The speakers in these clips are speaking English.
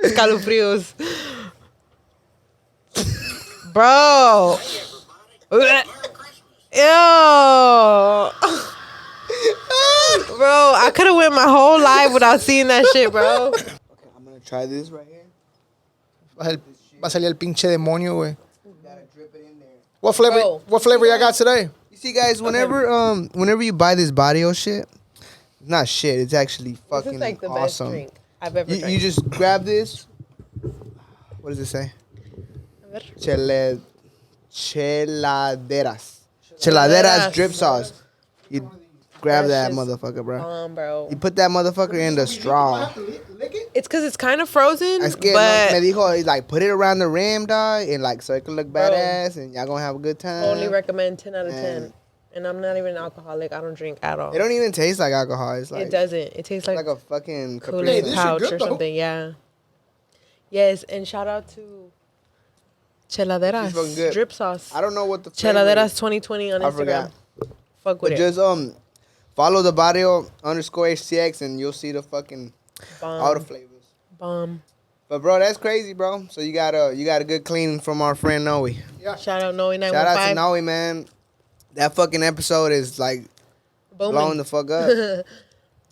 Escalofríos. Bro. Ew. Bro, I could have went my whole life without seeing that shit, bro. Okay, I'm gonna try this right here. Va a salir el pinche demonio, güey. Gotta drip it in there. What flavor? Bro. What flavor y'all got today? You see, guys, whenever you buy this BARRIO shit, it's not shit. It's actually This fucking is like the best awesome. drink I've ever You drank. just grab this. What does it say? Cheladeras drip sauce. You grab that That's just motherfucker, bro. Bro. You put that motherfucker in the straw. It's because it's kind of frozen, Es que but me dijo, he's like, put it around the rim, dog, and like so it can look badass, and y'all gonna have a good time. only recommend 10 out of 10. Man. And I'm not even an alcoholic. I don't drink at all. It don't even taste like alcohol. It's like It doesn't. It tastes like a fucking Kool-Aid this shit pouch good, or though. something. Yeah. Yes, and shout out to It's fucking Cheladeras good. drip sauce. I don't know what the flavor Cheladeras is. 2020 on I Instagram. forgot. Fuck But with it. just follow the BARRIO _HTX and you'll see the fucking all the flavors. Bomb. But bro, that's crazy, bro. So you got a good cleaning from our friend Noe. Shout out Noe 915. Shout out to Noe, man. That fucking episode is like blowing the fuck up.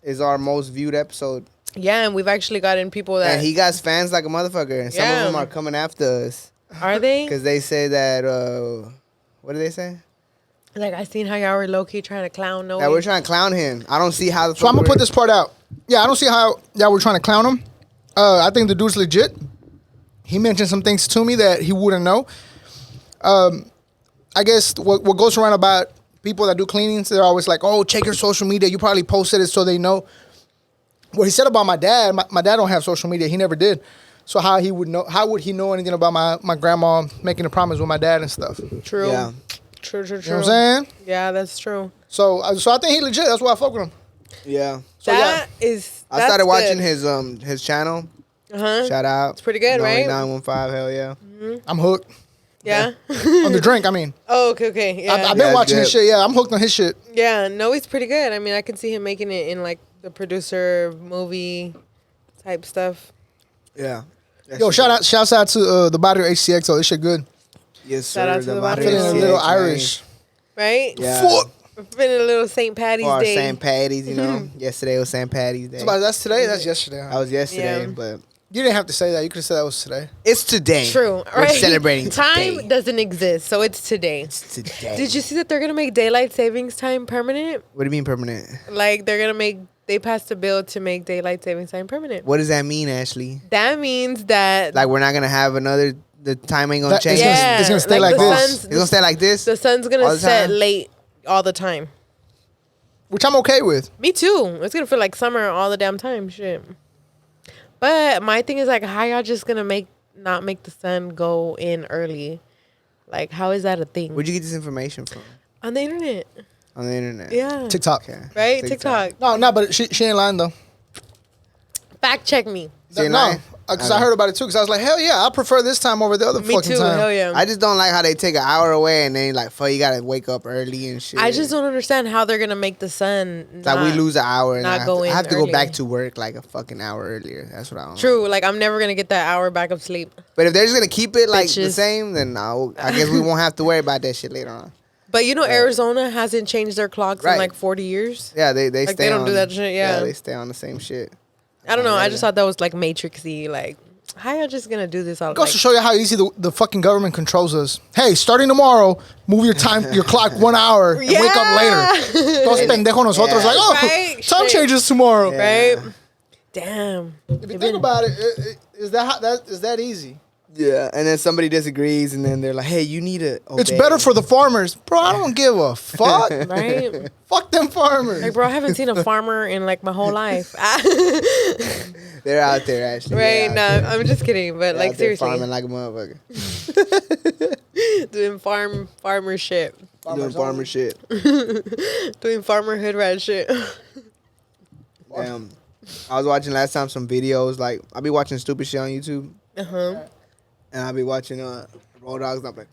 It's our most viewed episode. Yeah, and we've actually gotten people that And he got fans like a motherfucker. And some Yeah. of them are coming after us. are they? Because they say that, what do they say? Like I seen how y'all were low key trying to clown Noe. That we're trying to clown him. I don't see how the So I'm fuck gonna put this part out. Yeah, I don't see how y'all were trying to clown him. I think the dude's legit. He mentioned some things to me that he wouldn't know. I guess what goes around about people that do cleanings, they're always like, "Oh, check your social media. You probably posted it so they know." What he said about my dad, my dad don't have social media. He never did. So how he would know? How would he know anything about my grandma making a promise with my dad and stuff? You know True. Yeah. True. what I'm saying? Yeah, that's true. So I think he legit. That's why I fuck with him. Yeah. So That is. I started watching his channel. Uh-huh. Shout out. It's pretty good, right? 915, hell yeah. I'm hooked Yeah. on the drink. I mean, Oh, okay. Yeah. I've been Yeah, watching his good. shit. Yeah, I'm hooked on his shit. Yeah, no, he's pretty good. I mean, I can see him making it in like the producer movie type stuff. Yeah. Yo, shouts out to the BARRIO HCX. Oh, this shit good. Yes, Shout out sir. to the BARRIO Feeling a HCX, little man. Irish. Right? Yeah. Fuck. We're feeling a little St. Patty's For our Day. St. Patty's, you know. Yesterday was St. Patty's Day. That's today. That's yesterday. That Huh? was yesterday, Yeah. but You didn't have to say that. You could have said that was today. it's today. True. We're Right? celebrating Time today. doesn't exist, so it's today. It's today. Did you see that they're gonna make daylight savings time permanent? What do you mean permanent? Like they passed a bill to make daylight savings time permanent. What does that mean, Ashley? That means that Like we're not gonna have the time ain't gonna That- change. yeah, it's gonna stay like the this. sun's- It's gonna stay like this. The sun's All gonna the set time? late all the time. Which I'm okay with. Me too. It's gonna feel like summer all the damn time. Shit. But my thing is like, how y'all just gonna not make the sun go in early? Like, how is that a thing? Where'd you get this information from? On the internet. On the internet. Yeah. TikTok. Okay. Right? TikTok. No, but she ain't lying though. Fact check me. She ain't No, lying? because I heard about it too. Because I was like, hell yeah, I prefer this time over the other Me fucking too. time. Hell yeah. I just don't like how they take an hour away and then like, fuck, you gotta wake up early and shit. I just don't understand how they're gonna make the sun. Like we not- lose an hour and not I have, go to, in I have to go early. back to work like a fucking hour earlier. That's what I don't. True. Like I'm never gonna get that hour back of sleep. But if they're just gonna keep it like the Bitches. same, then I guess we won't have to worry about that shit later on. But you know, Arizona hasn't changed their clocks in Right. like 40 years. Yeah, they Like, stay they don't on, do that shit, yeah. they stay on the same shit. I don't know. I just thought that was like matrixy. Like, how y'all just gonna do this all? It goes Like, to show you how easy the fucking government controls us. Hey, starting tomorrow, move your clock 1 hour and wake up later. Todos pendejos nosotros Yeah. like, oh, Right? time Shit. changes tomorrow. Yeah. right? Damn. If you think about it, is that easy? Yeah, and then somebody disagrees, and then they're like, "Hey, you need to." It's obey." better for the farmers, bro. I don't give a fuck. Right? Fuck them farmers. Like, bro, I haven't seen a farmer in like my whole life. They're out there actually. Right? They're out No, I'm just kidding. But They're like out there seriously, farming like a motherfucker. doing farmer shit, Doing farmer shit. doing farmer hood rat shit. Damn. I was watching last time some videos. Like I be watching stupid shit on YouTube, and I be watching Rodawgz. I'm like,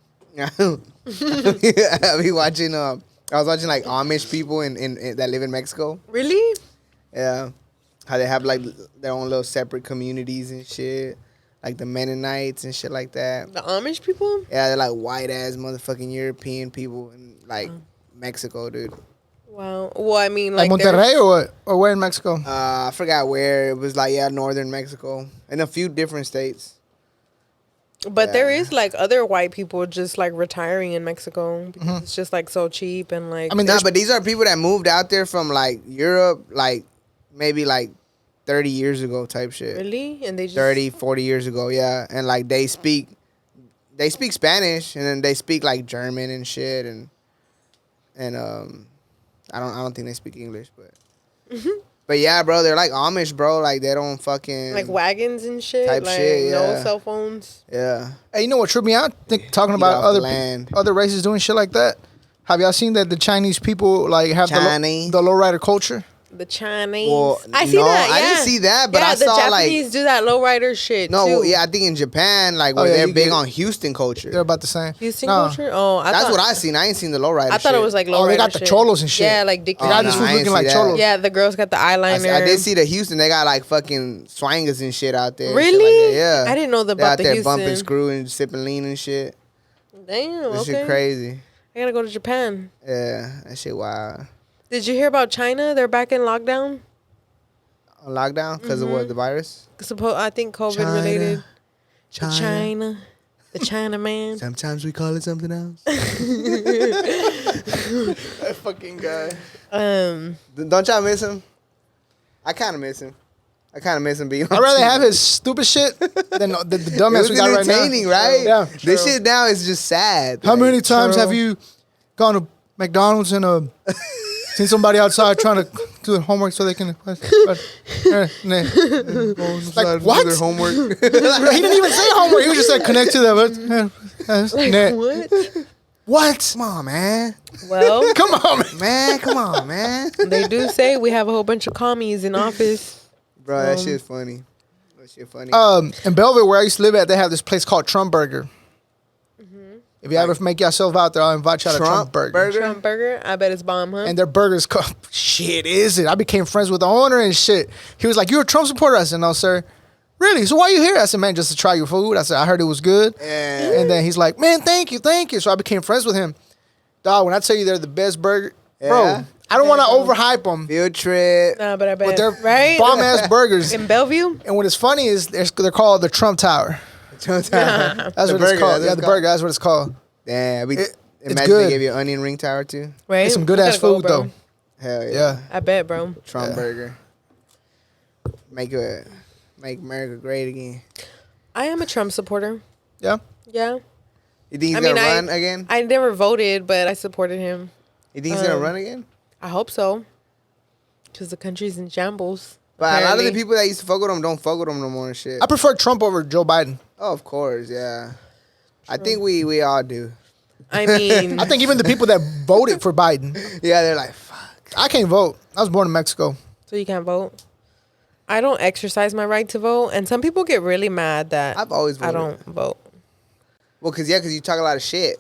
I be watching. I was watching like Amish people in that live in Mexico. Really? Yeah, how they have like their own little separate communities and shit. like the Mennonites and shit like that. The Amish people? Yeah, they're like white ass motherfucking European people in like Mexico, dude. Wow. Well, I mean, Like like Monterrey or what? Or where in Mexico? I forgot where. It was like, yeah, northern Mexico. In a few different states. But there Yeah. is like other white people just like retiring in Mexico because it's just like so cheap and like. I mean, Nah, there's but these are people that moved out there from like Europe, like maybe like 30 years ago type shit. really, and they just 30, 40 years ago, yeah. And like they speak Spanish and then they speak like German and shit and I don't think they speak English, but yeah, bro, they're like Amish, bro. Like they don't fucking like wagons and shit, Type like shit, no yeah. cell phones. yeah. Hey, you know what tripped me out? Talking Get about off the land. other races doing shit like that. Have y'all seen that the Chinese people like have Chinese? the lowrider culture? The Chinese. Well, I see no, that. Yeah. I didn't see that, but yeah, I the saw Japanese do that lowrider shit. no, too. yeah, I think in Japan, like where Oh, yeah, they're you big get- on Houston culture. They're about the same. Houston Nah. culture. Oh, That's thought, what I seen. I ain't seen the lowrider. I thought it was like lowrider. Oh, they got the shit. cholos and shit. Yeah, like Dick. Oh, God, no, this I was ain't looking see like that. cholos. Yeah, the girls got the eyeliner. I did see the Houston. They got like fucking swangers and shit out there. and shit Really? like that. Yeah. I didn't know They about out the there Houston. bumping, screwing, sipping lean and shit. Damn. This Okay. shit crazy. I gotta go to Japan. Yeah, that shit wild. Did you hear about China? They're back in lockdown. On lockdown because of what, the virus? I think COVID China. related. China. China. The China man. Sometimes we call it something else. That fucking guy. Don't y'all miss him? I kind of miss him. being on I'd rather TV. have his stupid shit than the It dumbass was we got right now. entertaining, right? Yeah. This shit now is just sad. How Like, many times True. have you gone to McDonald's and seen somebody outside trying to do their homework so they can? Like what? Their homework. He didn't even say homework. He was just like connect to them. What? What? Come on, man. Well, Come on, man. Come on, man. they do say we have a whole bunch of commies in office. Bro, that shit's funny. That shit funny. In Belleville, where I used to live at, they have this place called Trump Burger. If you ever make yourself out there, I'll invite you to Trump Burger. Trump burger. I bet it's bomb, huh? And their burgers, shit, is it? I became friends with the owner and shit. He was like, "You're a Trump supporter?" I said, "No, sir." Really? So why you here? I said, "Man, just to try your food." I said, "I heard it was good." Yeah. And then he's like, "Man, thank you." So I became friends with him. Dog, when I tell you they're the best burger, bro, Yeah. I don't want to overhype them, Field trip. Nah, but I bet. but they're right? bomb ass burgers. In Bellevue? And what is funny is they're called the Trump Tower. That's That's what it's called. Yeah, the burger. That's what it's called. Damn. It's Imagine good. they gave you an onion ring tower too. Right? It's some We good ass gotta go, food bro. though. Hell yeah. Yeah. I bet, bro. Trump Yeah. burger. Make America great again. I am a Trump supporter. Yeah. Yeah. You think he's I mean, gonna run again? I never voted, but I supported him. You think he's gonna run again? I hope so. Because the country's in shambles. But a lot of the apparently. people that used to fuck with him don't fuck with him no more and shit. I prefer Trump over Joe Biden. Oh, of course, yeah. I think we all do. I mean, I think even the people that voted for Biden, Yeah, they're like, fuck. I can't vote. I was born in Mexico. so you can't vote. I don't exercise my right to vote, and some people get really mad that I've always I voted. don't vote. Well, cause you talk a lot of shit.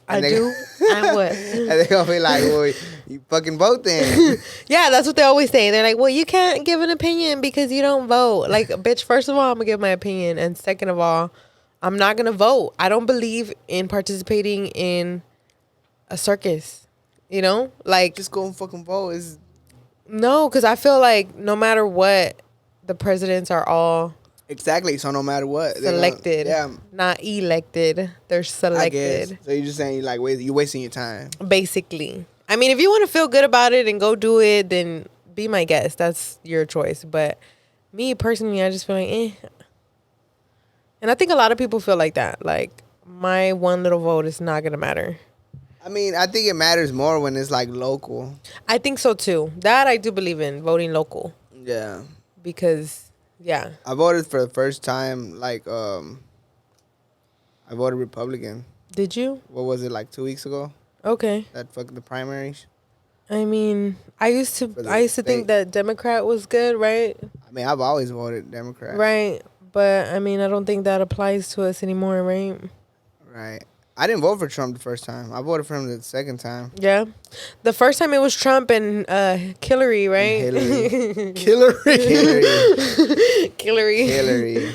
I And they- do. I would. And they're gonna be like, well, you fucking vote then. Yeah, that's what they always say. They're like, well, you can't give an opinion because you don't vote. Like, bitch, first of all, I'm going to give my opinion. And second of all, I'm not going to vote. I don't believe in participating in a circus. You know? Like, Just go and fucking vote. It's, no, because I feel like no matter what, the presidents are all exactly. So no matter what, they're gonna- selected. yeah, Not elected. They're I guess. selected. So you're just saying you're wasting your time. Basically. I mean, if you want to feel good about it and go do it, then be my guest. That's your choice. But me personally, I just feel like, eh. And I think a lot of people feel like that. Like, my one little vote is not going to matter. I mean, I think it matters more when it's like local. I think so too. That I do believe in, voting local. Yeah. Because, yeah. I voted for the first time, like, I voted Republican. Did you? What was it, like 2 weeks ago? Okay. That fucking the primaries. I mean, I used to the think state. that Democrat was good, right? I mean, I've always voted Democrat. Right. But, I mean, I don't think that applies to us anymore, right? Right. I didn't vote for Trump the first time. I voted for him the second time. Yeah. The first time it was Trump and Hillary, right? Hillary. Hillary. Hillary. Hillary. Hillary.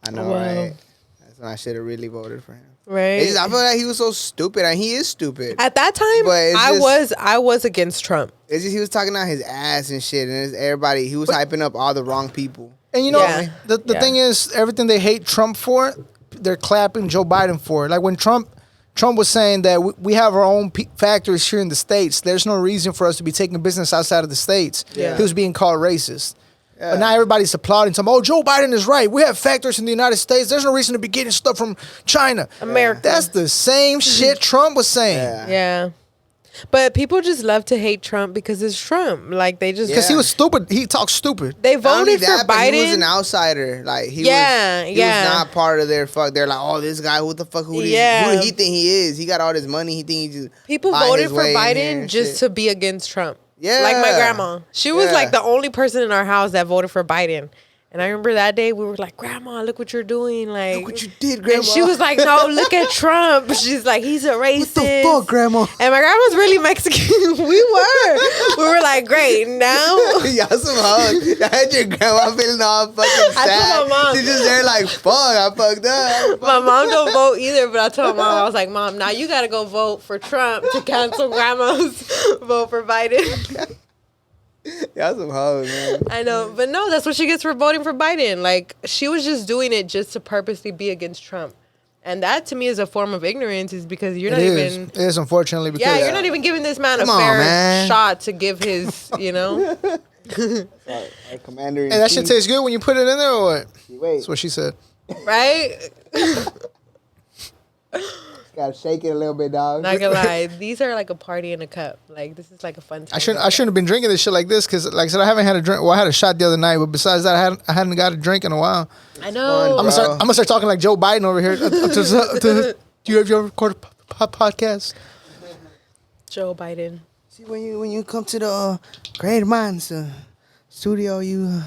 I know, Wow. right? That's when I should have really voted for him. Right. It's just, I feel like he was so stupid, and he is stupid. At that time, But it's I was against Trump. It's just he was talking out his ass and shit, and everybody, he was hyping up all the wrong people. And you know, Yeah. the thing is, everything they hate Trump for, they're clapping Joe Biden for. Like when Trump was saying that we have our own factories here in the States. There's no reason for us to be taking business outside of the States. Yeah. He was being called racist. Yeah. But now everybody's applauding him. Oh, Joe Biden is right. We have factories in the United States. There's no reason to be getting stuff from China. America. That's the same shit Trump was saying. Yeah. Yeah. But people just love to hate Trump because it's Trump. Like they just Because Yeah. he was stupid. He talked stupid. they Not only voted for that, but he was an Biden. outsider. Like he Yeah, was not part of their fuck. They're like, oh, this guy, what the fuck? Who do he think he is? He got all this money. He think he just People buy voted his for way in here Biden and just shit. to be against Trump. Yeah. Like my grandma. She was Yeah. like the only person in our house that voted for Biden. And I remember that day we were like, Grandma, look what you're doing. Like, Look what you did, Grandma. and she was like, no, look at Trump. She's like, he's a racist. what the fuck, Grandma? And my grandma's really Mexican. We were like, great. Now Y'all some hoes. I had your grandma feeling all fucking sad. I told my mom. She's just there like, fuck, I fucked up. my mom don't vote either, but I told my mom, I was like, Mom, now you got to go vote for Trump to cancel grandma's vote for Biden. Y'all some hoes, man. I know, but no, that's what she gets for voting for Biden. Like, she was just doing it just to purposely be against Trump. And that to me is a form of ignorance, is because you're not even. It is, unfortunately. Because Yeah, you're not even giving this man Come a on, fair man. shot to give his, Our commander in Hey, that shit chief. tastes good when you put it in there, or what? Wait, That's what she said. right? gotta shake it a little bit, dog. Not gonna lie, these are like a party in a cup. Like, this is like a fun time. I shouldn't have been drinking this shit like this because, like I said, I haven't had a drink. Well, I had a shot the other night, but besides that, I hadn't got a drink in a while. I know. I'm gonna start talking like Joe Biden over here. Do you ever record a podcast? Joe Biden. See, when you come to the Great Minds studio, you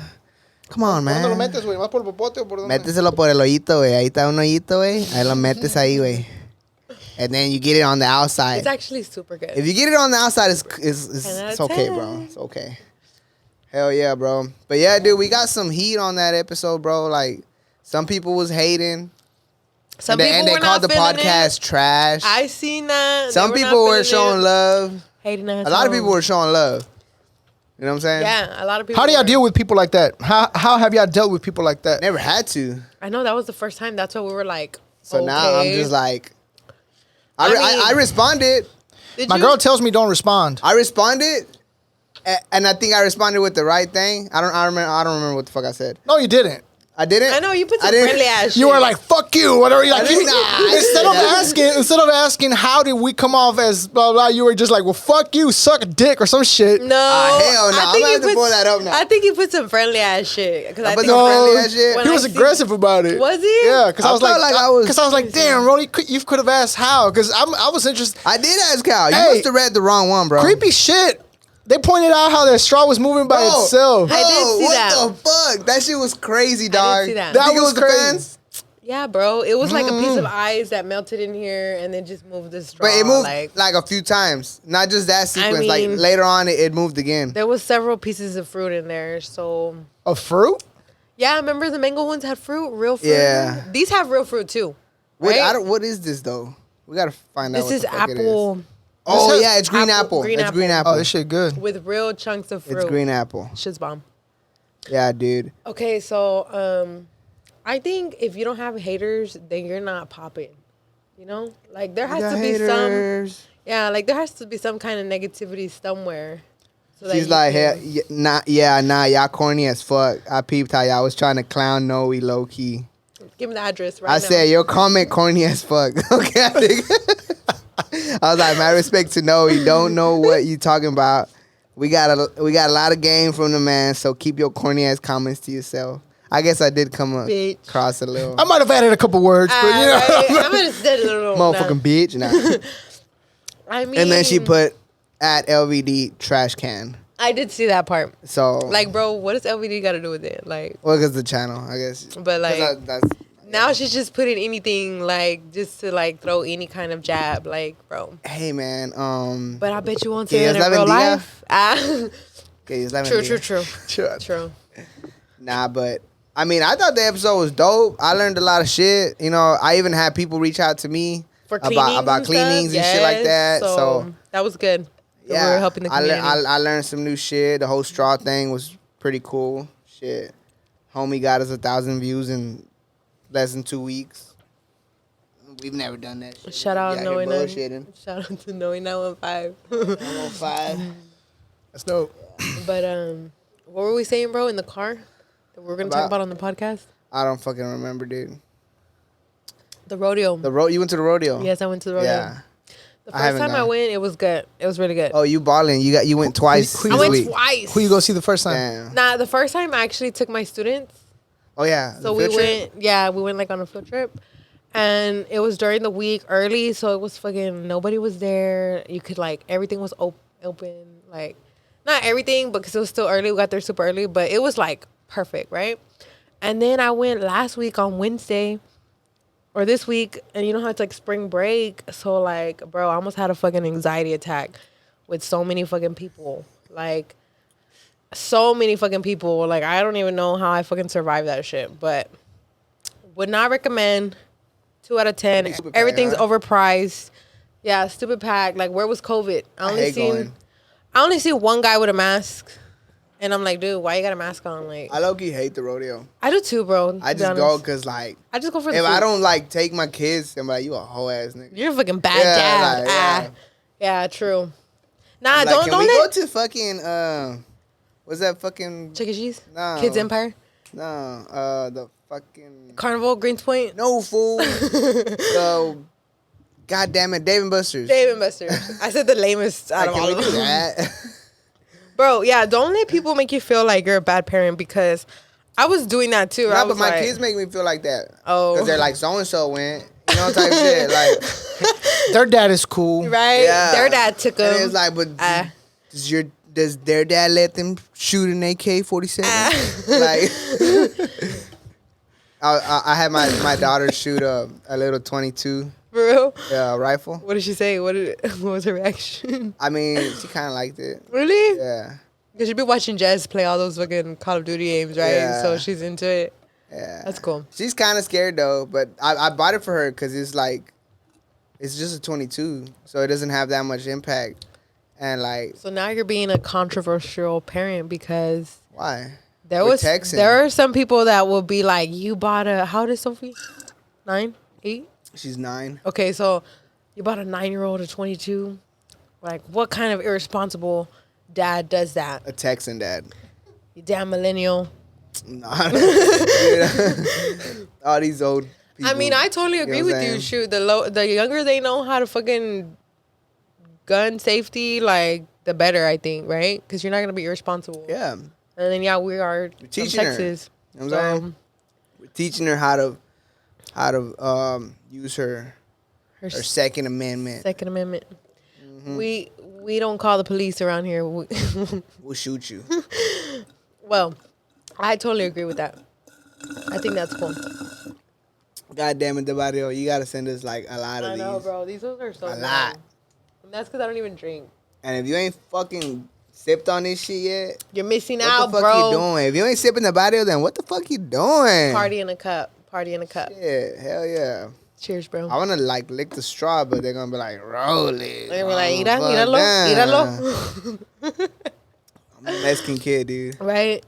come on, man. ¿Dónde lo metes, güey? ¿Más por el popote o por dónde? Méteselo por el hoyito, güey. Ahí está un hoyito, güey. Ahí lo metes ahí, güey. And then you get it on the outside. It's actually super good. If you get it on the outside, it's 10 out of okay, 10. bro. It's okay. Hell yeah, bro. But yeah, dude, we got some heat on that episode, bro. Like, some people was hating. Some And they were called not the feeling podcast it. trash. I seen that. Some They people not were feeling showing it. love. Hating us. A lot of people were showing love. You know what I'm saying? Yeah, a lot of people. How do y'all were. deal with people like that? How have y'all dealt with people like that? Never had to. I know that was the first time. That's why we were like. So okay. now I'm just like, I mean- I responded. Did My you? girl tells me don't respond. I responded, and I think I responded with the right thing. I don't remember what the fuck I said. No, you didn't. I didn't. I know you put I some didn't- friendly ass. You shit. were like, "Fuck you," whatever. You like, didn't- nah, I instead of asking how did we come off as blah blah, you were just like, "Well, fuck you, suck a dick" or some shit. No, hell no. I I'm think gonna you have to pull that up now. I think he put some friendly ass shit. Because I put think some friendly ass shit? when He I was see- aggressive about it. Was he? Yeah, because I I was felt like, like I was- because I was like, damn, Ronnie, you could have asked how, because I was interested. I did ask Cal. You Hey. must have read the wrong one, bro. Creepy shit. They pointed out how their straw was moving by Bro, itself. I did see what that. the fuck? That shit was crazy, dog. see that. That Think it was the crazy. fans? Yeah, bro. It was like a piece of ice that melted in here and then just moved the straw. But it moved Like, like a few times. Not just that sequence. Like mean- later on, it moved again. there was several pieces of fruit in there. So A fruit? yeah, remember the mango ones had fruit, real fruit. Yeah. These have real fruit too. What, Right? what is this though? We gotta find out. This what is the fuck it apple Oh This yeah, it's green apple- apple. green It's apple. green apple. Oh, this shit good. with real chunks of fruit. It's green apple. Shit's bomb. Yeah, dude. Okay, so I think if you don't have haters, then you're not popping. You know, like there has to be some. Yeah, like there has to be some kind of negativity somewhere. So that She's you like, can- hey, nah, y'all corny as fuck. I peeped how y'all was trying to clown Noe low key. give me the address right I now. said your comment corny as fuck. Okay, I think. I was like, my respect to Noe. You don't know what you talking about. We got a lot of game from the man. So keep your corny ass comments to yourself. I guess I did come Bitch. across a little I might have added a couple words, but you know. Right? I'm gonna say it a little. motherfucking bitch. Nah. I mean, And then she put at LVD trash can. I did see that part. So Like, bro, what does LVD got to do with it? Like, well, because the channel, I guess. but like 'Cause that's now she's just putting anything like just to like throw any kind of jab, like, bro. hey man. But I bet you won't Que say that Dios in la real bendiga. life. Ah, Okay, it's 11 true, días. true, true, Sure. true. Nah, but I mean, I thought the episode was dope. I learned a lot of shit. You know, I even had people reach out to me For cleanings about cleanings and shit like that. So that was good. We yeah, were helping the community. I learned some new shit. The whole straw thing was pretty cool. Shit, homie got us 1,000 views in less than 2 weeks. We've never done that shit. Shout out Knowing bullshitting. Shout out to Knowing 915. 105. That's dope. But what were we saying, bro? In the car that we were gonna talk about on the podcast? I don't fucking remember, dude. The rodeo. You went to the rodeo? Yes, I went to the rodeo. Yeah. The first time I went, it was good. It was really good. Oh, you balling? You went twice. I went this week. twice. Who you go see the first time? Damn. Nah, the first time I actually took my students. Oh yeah. So we went. Yeah, we went like on a field trip, and it was during the week early, so it was fucking nobody was there. You could like everything was open, like not everything, because it was still early. We got there super early, but it was like perfect, right? And then I went last week on Wednesday. Or this week, and you know how it's like spring break, so like, bro, I almost had a fucking anxiety attack with so many fucking people. Like, so many fucking people. Like, I don't even know how I fucking survived that shit. But would not recommend. 2 out of 10. Everything's overpriced. Yeah, stupid pack. Like, where was COVID? I only see one guy with a mask. And I'm like, dude, why you got a mask on? Like, I low-key hate the rodeo. I do too, bro. I just go because, like, I just go for the if food. I don't, like, take my kids, I'm like, you a whole ass nigga. You're a fucking bad dad. Like, yeah, true. Nah, like, don't go to fucking, what's that fucking? Chuck E. Cheese? No. Kids Empire? No, the fucking. Carnival, Greens Point? No, fool. God damn it, Dave and Buster's. Dave and Buster's. I said the lamest out of all Can of we do them. that? Bro, yeah, don't let people make you feel like you're a bad parent, because I was doing that too. No, but my kids make me feel like that. Oh. Because they're like, so-and-so went, you know, type shit. Like, Their dad is cool. Right? yeah. Their dad took them. And it's like, but does their dad let them shoot an AK-47? Like, I had my daughter shoot a little 22 For real? rifle. What did she say? What was her reaction? I mean, she kind of liked it. Really? Yeah. Because she'd be watching Jess play all those fucking Call of Duty games, right? Yeah. So she's into it. Yeah. That's cool. She's kind of scared, though, but I bought it for her because it's like, it's just a 22, so it doesn't have that much impact. And like, So now you're being a controversial parent, because why? there are some people that will be like, you bought a, how old is Sophie? 9? 8? She's 9. Okay, so you bought a 9-year-old, a 22. Like, what kind of irresponsible dad does that? A Texan dad. You damn millennial. Nah. All these old people. I mean, I totally agree with you. Shoot, the younger they know how to fucking gun safety, like, the better, I think, right? Because you're not gonna be irresponsible. Yeah. And then we are from teaching her. Texas. You know what I'm saying? We're teaching her how to use her Second Amendment. Second Amendment. Mm-hmm. We don't call the police around here. We'll shoot you. Well, I totally agree with that. I think that's cool. God damn it, Barrio. You gotta send us like a lot of these. I know, bro. These ones are so A good. lot. And that's because I don't even drink. And if you ain't fucking sipped on this shit yet, You're missing what out, the fuck bro. you doing? If you ain't sipping the Barrio, then what the fuck you doing? Party in a cup. Party in a cup. Yeah, hell yeah. Cheers, bro. I wanna like lick the straw, but they're gonna be like, roll it. They're gonna be like, Míralo. míralo. I'm a Mexican kid, dude. Right?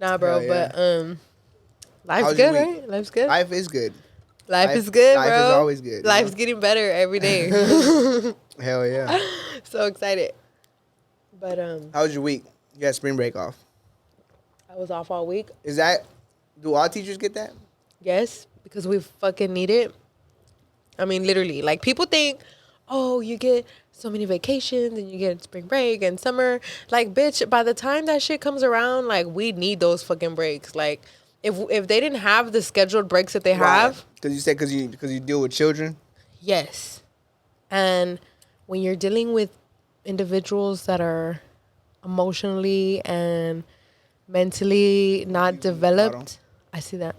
Nah, bro, Hell yeah. but life's How's good, your week? right? Life's good. Life is good. Life is good, bro. Life is always good. Life's getting better every day. Hell yeah. So excited. But How was your week? You had spring break off. I was off all week. Do all teachers get that? Yes, because we fucking need it. I mean, literally. Like, people think, oh, you get so many vacations and you get spring break and summer. Like, bitch, by the time that shit comes around, like, we need those fucking breaks. Like, if they didn't have the scheduled breaks that they have. Because you said because you deal with children? Yes. And when you're dealing with individuals that are emotionally and mentally not developed, I see that.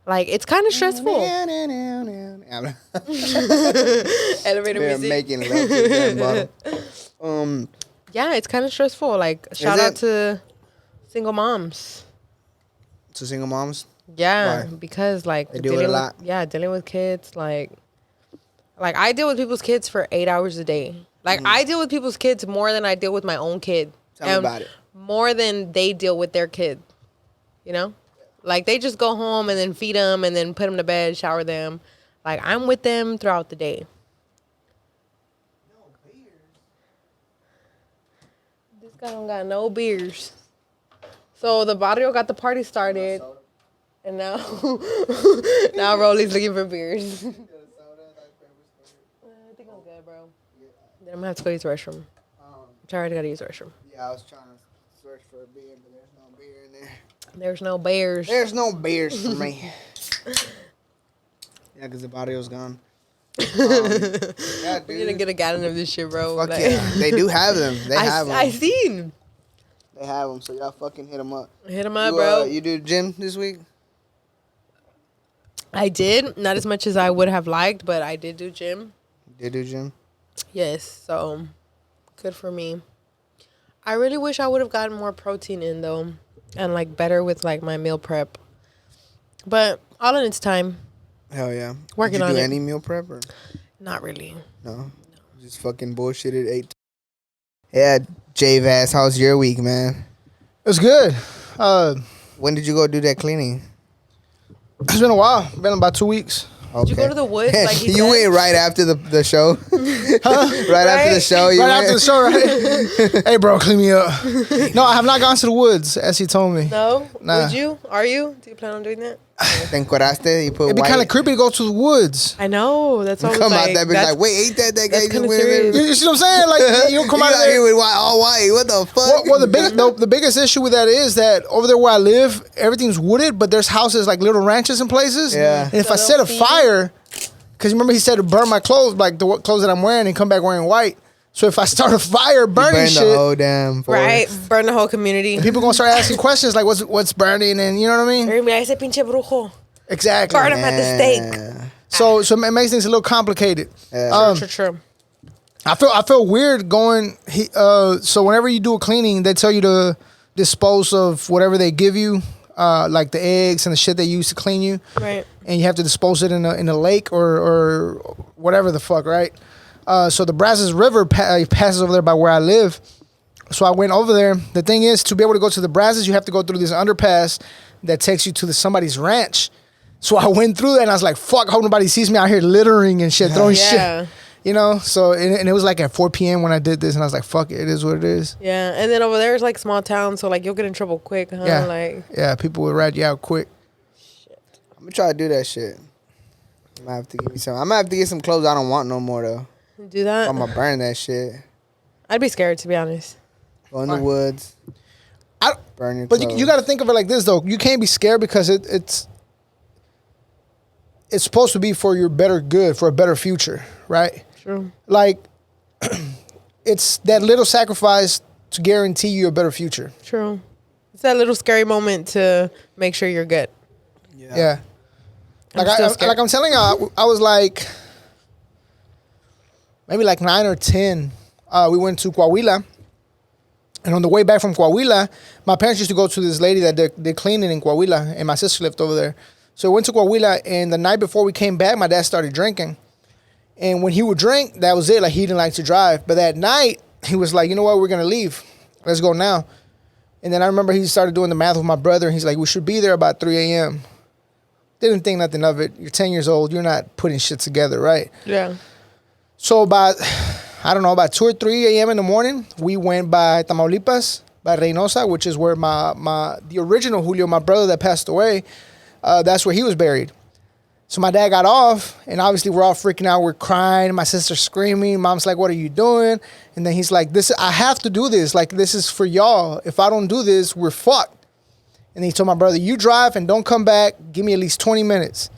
Like, it's kind of stressful. Elevator They're music. making love to the damn bottle. Yeah, it's kind of stressful. Like, shout out to single moms. To single moms? Yeah, Why? because like They do it a lot? dealing with kids, like I deal with people's kids for 8 hours a day. Like I deal with people's kids more than I deal with my own kid. Tell me about it. More than they deal with their kid. You know? Like they just go home and then feed them and then put them to bed, shower them. Like I'm with them throughout the day. This guy don't got no beers. So the barrio got the party started. And now, now Rolly's looking for beers. I think I'm good, bro. Then I'm gonna have to go use the restroom. I'm tired. I gotta use the restroom. Yeah, I was trying to search for a beer, but there's no beer in there. There's no bears. There's no beers for me. Yeah, because the barrio's gone. Yeah, We need to get a gallon of this shit, bro. Fuck Like- yeah. They do have them. They have them. I seen. They have them, so y'all fucking hit them up. Hit him up, You, bro. You do gym this week? I did. Not as much as I would have liked, but I did do gym. You did do gym? Yes, so good for me. I really wish I would have gotten more protein in, though. And, like, better with, like, my meal prep. But all in its time. Hell yeah. Working did you on do it. any meal prep or Not really. no? Just fucking bullshitted. Yeah, J-Vass, how's your week, man? It was good. When did you go do that cleaning? It's been a while. Been about 2 weeks. Okay. Did you go to the woods like he you said? went right after the show? Right after the show? You Right went? after the show, right? Hey, bro, clean me up. No, I have not gone to the woods, as he told me. No? Nah. Would you? Are you? Do you plan on doing that? Te encueraste? You put It'd be white. kind of creepy to go to the woods. I know. That's all. Come out that bitch like, wait, ain't that guy that's you kinda wearing? serious. You see what I'm saying? Like, you come You out of out here there. with all white. What the fuck? Well, the biggest issue with that is that over there where I live, everything's wooded, but there's houses like little ranches and places. Yeah. And if So I set a they'll see fire, because remember he said to burn my clothes, like the clothes that I'm wearing, and come back wearing white. So if I start a fire burning burn shit, the whole damn forest. Right, burn the whole community. people gonna start asking questions like, "What's burning?" And you know what I mean? Mira ese pinche brujo. Exactly. Burn him at the stake. Yeah. So it makes things a little complicated. Yeah. True. I feel weird going. So whenever you do a cleaning, they tell you to dispose of whatever they give you, like the eggs and the shit they use to clean you, Right. and you have to dispose it in a lake or whatever the fuck, right? So the Brazos River passes over there by where I live. So I went over there. The thing is, to be able to go to the Brazos, you have to go through this underpass that takes you to somebody's ranch. So I went through that and I was like, fuck, I hope nobody sees me out here littering and shit, throwing Yeah. shit. You know? So, and it was like at 4 p.m. when I did this, and I was like, fuck it, it is what it is. Yeah, and then over there is like small town, so like you'll get in trouble quick, huh? Yeah. Like Yeah, people would rat you out quick. I'm gonna try to do that shit. I'm gonna have to give me some. I'm gonna have to get some clothes I don't want no more though. do that. I'm gonna burn that shit. I'd be scared to be honest. Go in the woods. I, Burn your but clothes. you got to think of it like this, though. You can't be scared because it's supposed to be for your better good, for a better future, right? True. Like, it's that little sacrifice to guarantee you a better future. True. It's that little scary moment to make sure you're good. Yeah. I'm Like, still scared. like I'm telling you, I was like, maybe like 9 or 10. We went to Coahuila. And on the way back from Coahuila, my parents used to go to this lady that did cleaning in Coahuila, and my sister lived over there. So we went to Coahuila, and the night before we came back, my dad started drinking. And when he would drink, that was it. Like, he didn't like to drive. But that night, he was like, you know what, we're going to leave. Let's go now. And then I remember he started doing the math with my brother, and he's like, we should be there about 3 a.m. Didn't think nothing of it. You're 10 years old. You're not putting shit together, right? Yeah. So about 2 or 3 a.m. in the morning, we went by Tamaulipas, by Reynosa, which is where the original Julio, my brother that passed away, that's where he was buried. So my dad got off, and obviously we're all freaking out. We're crying. My sister's screaming. Mom's like, what are you doing? And then he's like, I have to do this. Like, this is for y'all. If I don't do this, we're fucked. And he told my brother, you drive and don't come back. Give me at least 20 minutes.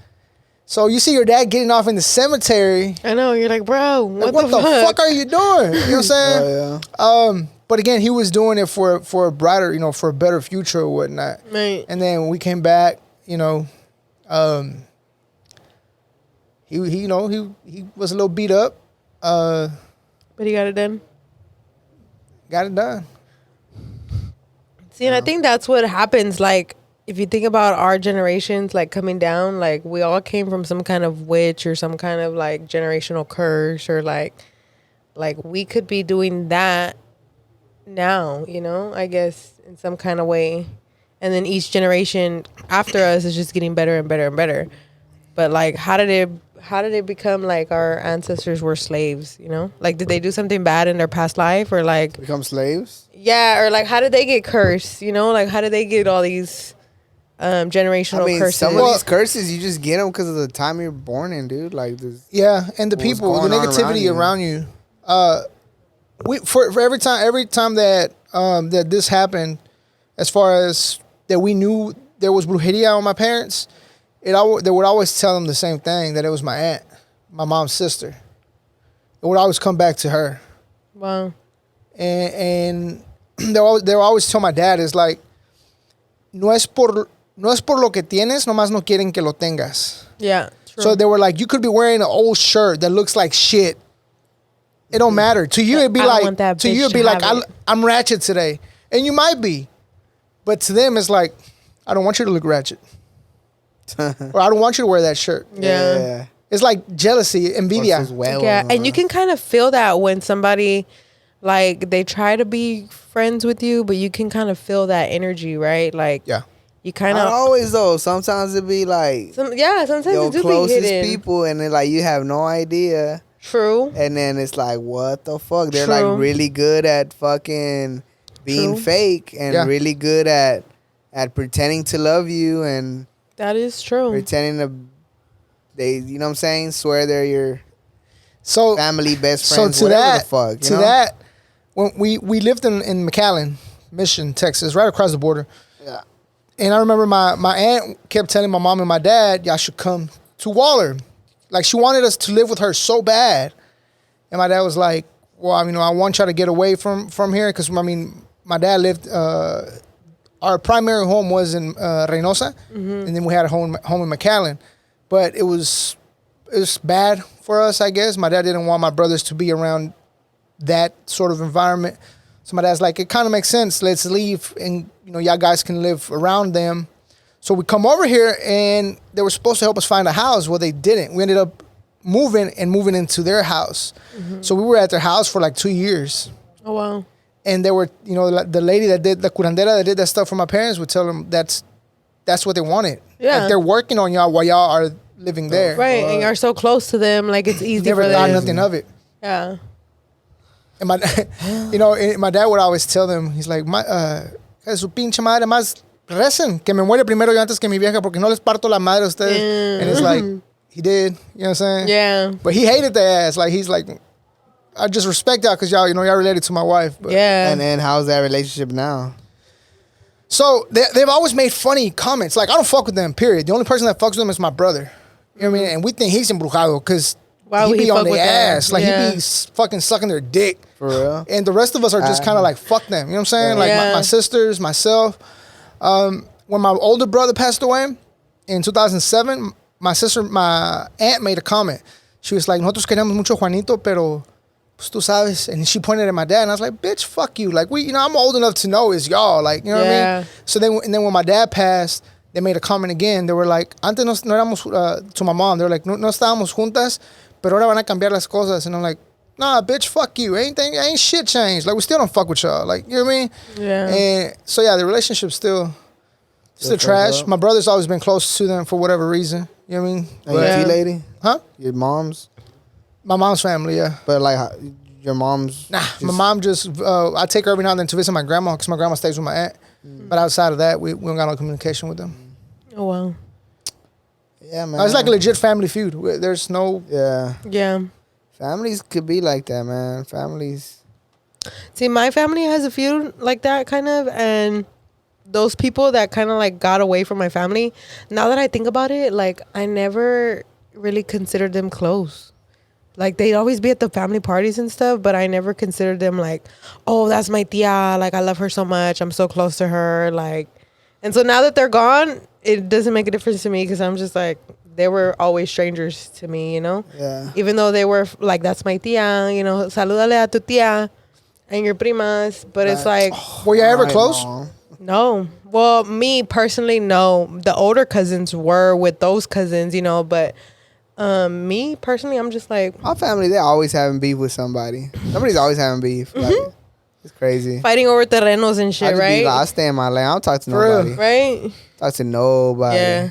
So you see your dad getting off in the cemetery. I know. You're like, bro, Like, what the fuck are you doing? You know what I'm saying? Oh, yeah. But again, he was doing it for a brighter, for a better future or whatnot. Right. And then when we came back, he was a little beat up. But he got it done. Got it done. See, and I think that's what happens. Like, if you think about our generations, like coming down, like we all came from some kind of witch or some kind of like generational curse, or like we could be doing that now, you know, I guess in some kind of way. And then each generation after us is just getting better and better and better. But like, how did it become like our ancestors were slaves, you know? Like, did they do something bad in their past life, or like Become slaves? yeah, or like how did they get cursed, you know? Like, how did they get all these generational I mean, curses? some of these curses, you just get them because of the time you're born in, dude. Like, this, Yeah, and the what's people, the going on negativity around you. We for every time that that this happened, as far as that we knew there was brujeria on my parents, they would always tell them the same thing, that it was my aunt, my mom's sister. It would always come back to her, Wow. and they would always tell my dad, is like, no es por lo que tienes, nomás no quieren que lo tengas. Yeah. True. So they were like, you could be wearing an old shirt that looks like shit. It don't matter. To you, it'd be I don't like, want that to you, bitch it'd be to like, have it. I'm ratchet today. And you might be. But to them, it's like, I don't want you to look ratchet. Or I don't want you to wear that shirt. Yeah. It's like jealousy, envidia. Yeah, and you can kind of feel that when somebody, like, they try to be friends with you, but you can kind of feel that energy, right? Like, Yeah. you kind Not of always, though. Sometimes it be like sometimes your it do be closest hidden. people, and then like you have no idea. True. And then it's like, what the fuck? They're True. like really good at fucking being True. fake, and Yeah. really good at pretending to love you, and That is true. pretending to, they, you know what I'm saying, swear they're your So, family, best so friends, to whatever that, the fuck. to that, when we lived in McAllen, Mission, Texas, right across the border. Yeah. And I remember my aunt kept telling my mom and my dad, y'all should come to Waller. Like, she wanted us to live with her so bad. And my dad was like, well, I mean, I want y'all to get away from here. Because, I mean, my dad lived, our primary home was in Reynosa. And then we had a home in McAllen. But it was bad for us, I guess. My dad didn't want my brothers to be around that sort of environment. So my dad's like, it kind of makes sense. Let's leave, and y'all guys can live around them. So we come over here, and they were supposed to help us find a house. Well, they didn't. We ended up moving into their house. So we were at their house for like 2 years. Oh wow. And they were, the lady that did the curandera that did that stuff for my parents would tell them that's what they wanted. Yeah. Like, they're working on y'all while y'all are living there. Right, and you're so close to them, like it's easy Never for thought them. nothing of it. Yeah. And my dad would always tell them, he's like, su pinche madre más recen, que me muere primero yo antes que mi vieja, porque no les parto la madre a ustedes. And it's like, he did, you know what I'm saying? Yeah. But he hated their ass. Like, he's like, I just respect y'all because y'all related to my wife. But. Yeah. And then how's that relationship now? So they've always made funny comments. Like, I don't fuck with them, period. The only person that fucks with them is my brother. You know what I mean? And we think he's embrujado because Why he would be he on fuck their with them? ass. Like, Yeah. he be fucking sucking their dick. For real? And the rest of us are just kind of like, fuck them. You know what I'm saying? Like, Yeah. my sisters, myself. When my older brother passed away in 2007, my aunt made a comment. She was like, nosotros queremos mucho Juanito, pero pues tú sabes. And she pointed at my dad, and I was like, bitch, fuck you. Like, I'm old enough to know it's y'all. Like, you know what I Yeah. mean? So then when my dad passed, they made a comment again. They were like, antes no éramos, to my mom, they were like, no estábamos juntas, pero ahora van a cambiar las cosas. And I'm like, nah, bitch, fuck you. Ain't shit changed. Like, we still don't fuck with y'all. Like, you know what I mean? Yeah. And so, yeah, the relationship's still trash. up. My brother's always been close to them for whatever reason. You know what I mean? And your Yeah. tea lady? Huh? Your mom's? My mom's family, yeah. But like your mom's? Nah, my mom just, I take her every now and then to visit my grandma because my grandma stays with my aunt. But outside of that, we don't got no communication with them. Oh wow. Yeah, man. It's like a legit family feud. There's no... Yeah. Yeah. Families could be like that, man. Families. See, my family has a feud like that, kind of, and those people that kind of like got away from my family, now that I think about it, like, I never really considered them close. Like, they'd always be at the family parties and stuff, but I never considered them like, oh, that's my tia, like, I love her so much, I'm so close to her, like. And so now that they're gone, it doesn't make a difference to me because I'm just like, they were always strangers to me, you know? Yeah. Even though they were like, that's my tia, salúdale a tu tia and your primas. But it's like, Were you ever My close? mom. no, Well, me personally, no. The older cousins were with those cousins, but me personally, I'm just like My family, they're always having beef with somebody. Somebody's always having beef. Like, it's crazy. fighting over terrenos and I shit, just be right? like, I stay in my lane. I don't talk to For real. nobody. Right? Talk to nobody. Yeah.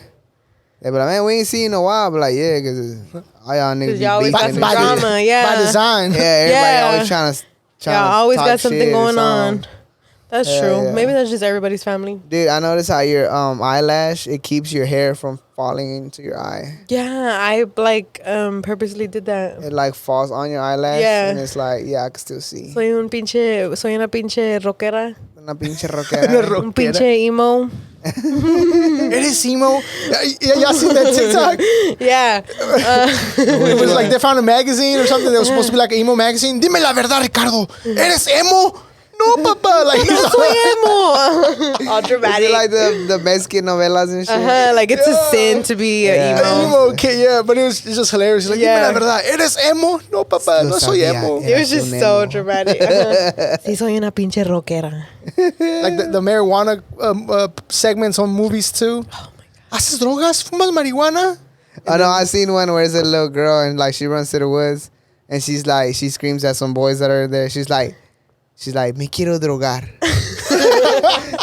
They be like, man, we ain't seen you in a while. But like, yeah, because all y'all niggas 'Cause be y'all always got beefing some and shit. drama. Yeah. By design. Yeah, everybody Yeah. always trying to Y'all always talk got something shit or going something. on. That's Yeah, true. yeah. Maybe that's just everybody's family. Dude, I noticed how your eyelash, it keeps your hair from falling into your eye. Yeah, I like purposely did that. It like falls on your eyelash. Yeah. And it's like, yeah, I can still see. Soy una pinche rockera. Una pinche rockera. Un pinche emo. It is emo. Yeah, y'all seen that TikTok? Yeah. It was like they found a magazine or something that was supposed to be like an emo magazine. Dime la verdad, Ricardo. ¿Eres emo? No, papa. Like, No soy emo. All Is dramatic. it like the Mexican novelas and shit? Like it's a sin to be Yeah. emo. emo kid, yeah, but it's just hilarious. Like, Yeah. dime la verdad. ¿Eres emo? No, papa. No soy sabía emo. que- It was just so dramatic. Sí, soy una pinche rockera. Like the marijuana segments on movies too. Oh my god. ¿Haces drogas? ¿Fumas marihuana? Oh no, I seen one where it's a little girl and like she runs to the woods and she's like, she screams at some boys that are there. She's like, me quiero drogar.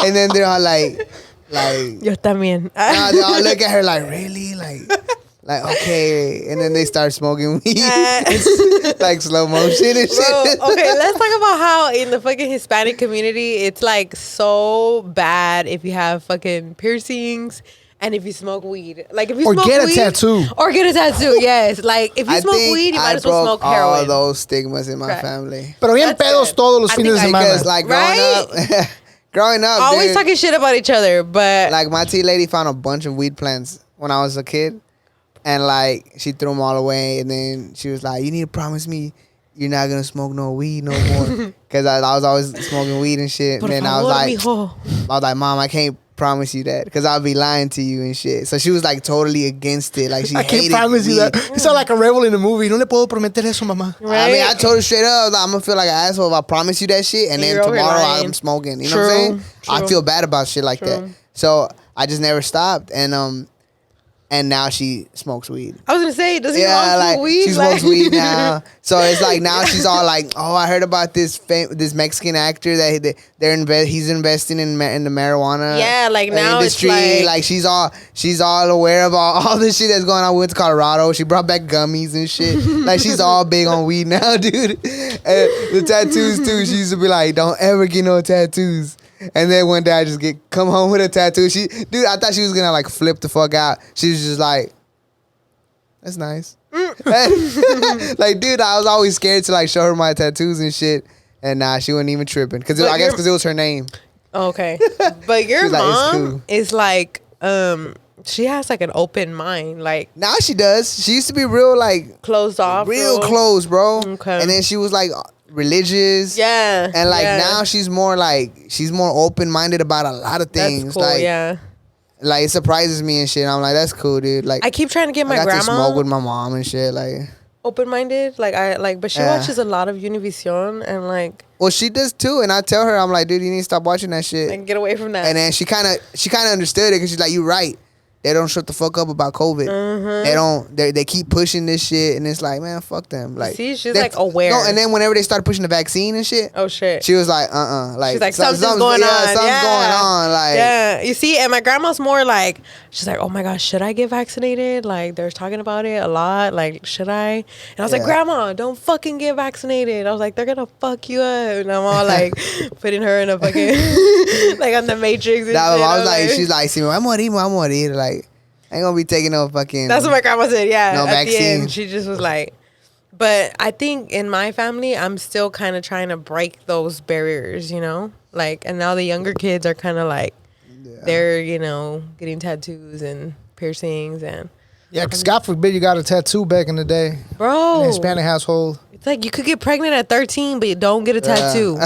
And then they're all like, Yo también. nah, they all look at her like, really? Like, okay. And then they start smoking weed. It's like slow motion and shit. Bro, okay, let's talk about how in the fucking Hispanic community, it's like so bad if you have fucking piercings and if you smoke weed. Like if you Or smoke get a weed, tattoo. Or get a tattoo, yes. Like if you I smoke think weed, you I might as well broke smoke heroin. all those stigmas in my Right. family. Pero bien That's pedos it. todos los I fines de think I- semana. Because like growing up, Always dude, talking shit about each other, but like my tea lady found a bunch of weed plants when I was a kid, and like she threw them all away, and then she was like, "You need to promise me you're not gonna smoke no weed no more," because I was always smoking weed and shit. por And then favor, I mijo. was like, "Mom, I can't promise you that because I'll be lying to you and shit." So she was like totally against it. Like she I can't hated promise you weed. that. You sound like a rebel in a movie. No le puedo prometer eso, mamá. Right? I mean, I told her straight up, like, I'm gonna feel like an asshole if I promise you that shit, and then You're over here tomorrow lying. I'm smoking. You know what I'm saying? True, I true. feel bad about shit like that. True. So I just never stopped, and now she smokes weed. I was gonna say, does he Yeah, smoke like weed? she smokes weed now. So it's like now she's all like, "Oh, I heard about this this Mexican actor that he's investing in the marijuana." Yeah, like now it's industry. like- she's all aware of all the shit that's going on. We went to Colorado. She brought back gummies and shit. Like she's all big on weed now, dude. And the tattoos too. She used to be like, "Don't ever get no tattoos." And then one day I just come home with a tattoo. Dude, I thought she was gonna like flip the fuck out. She was just like, "That's nice." Like, dude, I was always scared to like show her my tattoos and shit. And nah, she wasn't even tripping because But I guess you're- because it was her name. Okay, but your She's like, it's mom cool. is like, she has like an open mind, like Now she does. She used to be real like closed off, real bro. close, bro. Okay. And then she was like religious. Yeah, And like yeah. now she's more open minded about a lot of things. That's cool. like, Yeah, like it surprises me and shit. I'm like, that's cool, dude. Like I keep trying to get I my got to grandma smoke with my mom and shit. Like, open minded. But she Yeah. watches a lot of Univision and like well, she does too. And I tell her, I'm like, dude, you need to stop watching that shit. get away from that. And then she kind of understood it because she's like, you're right. They don't shut the fuck up about COVID. Mm-hmm. They keep pushing this shit, and it's like, man, fuck them. Like, See, she's they- like aware. No, and then whenever they started pushing the vaccine and shit, oh shit. she was like, like She's like, something's going on. Something's Yeah. going on. Like, Yeah, you see, and my grandma's more like, she's like, oh my gosh, should I get vaccinated? Like, they're talking about it a lot. Like, should I? And I was like, Yeah. Grandma, don't fucking get vaccinated. I was like, they're gonna fuck you up. And I'm all like, putting her in a fucking, like on the Matrix. And that, shit. I was I'm like, she's like, see, I'm morir. Like, I ain't gonna be taking no fucking. that's what my grandma said. Yeah, No at the vaccine. end, she just was like, but I think in my family, I'm still kind of trying to break those barriers, you know? Like, and now the younger kids are kind of like, they're, getting tattoos and piercings and, Yeah, because God forbid you got a tattoo back in the day. In bro, a Hispanic household. it's like you could get pregnant at 13, but you don't get a tattoo.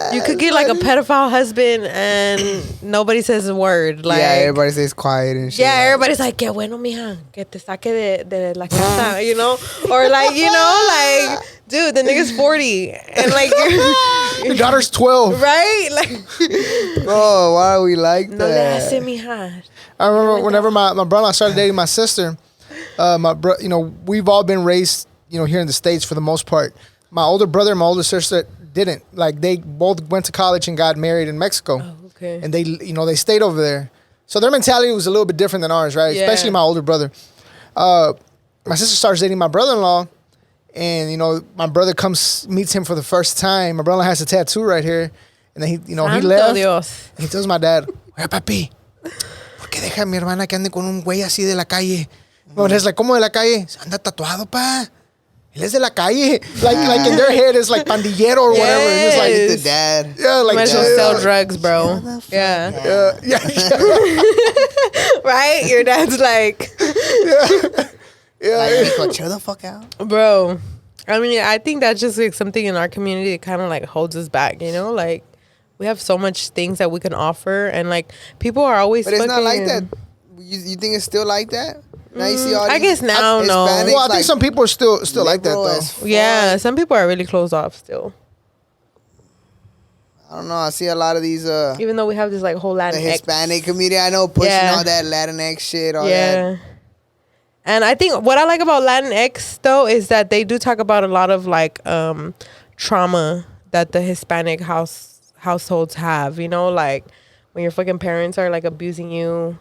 Like, You could get like a pedophile husband and nobody says a word. Like, yeah, everybody stays quiet and shit. yeah, everybody's like, "Qué bueno, mija, que te saque de la casa," you know, or like, you know, like, dude, the nigga's 40 and like Your daughter's 12. right, like, Bro, why are we like no le that? hace, mija. I remember whenever my brother started dating my sister, you know, we've all been raised, you know, here in the States for the most part. My older brother and my older sister didn't. Like, they both went to college and got married in Mexico. Oh, okay. And they, you know, they stayed over there. So their mentality was a little bit different than ours, right? Yeah. Especially my older brother. My sister starts dating my brother-in-law. And, you know, my brother meets him for the first time. My brother has a tattoo right here. And then he, you know, he Santo left. Dios. And he tells my dad, oye, papi, ¿por qué deja a mi hermana que ande con un güey así de la calle? Well, it's like, ¿cómo de la calle? Anda tatuado, pa. Él es de la calle. Like in their head, it's like pandillero or whatever. And it's like, Like the dad. yeah, like, Might as well yeah. sell drugs, bro. Yeah. Yeah. Right? Your dad's like, Like, Nico, chill the fuck out. bro. I mean, I think that's just like something in our community that kind of like holds us back, you know? Like, we have so much things that we can offer, and like, people are always But it's not like fucking- that. You think it's still like that? Now you see all I these guess now, no. Hispanics, Well, I think like, some people are still like that, liberal though. as fuck. Yeah, some people are really closed off still. I don't know. I see a lot of these Even though we have this like whole the Latin Hispanic community. I know pushing Yeah. all that Latinx shit. All yeah. that. And I think what I like about Latinx though is that they do talk about a lot of like trauma that the Hispanic households have, you know, like when your fucking parents are like abusing you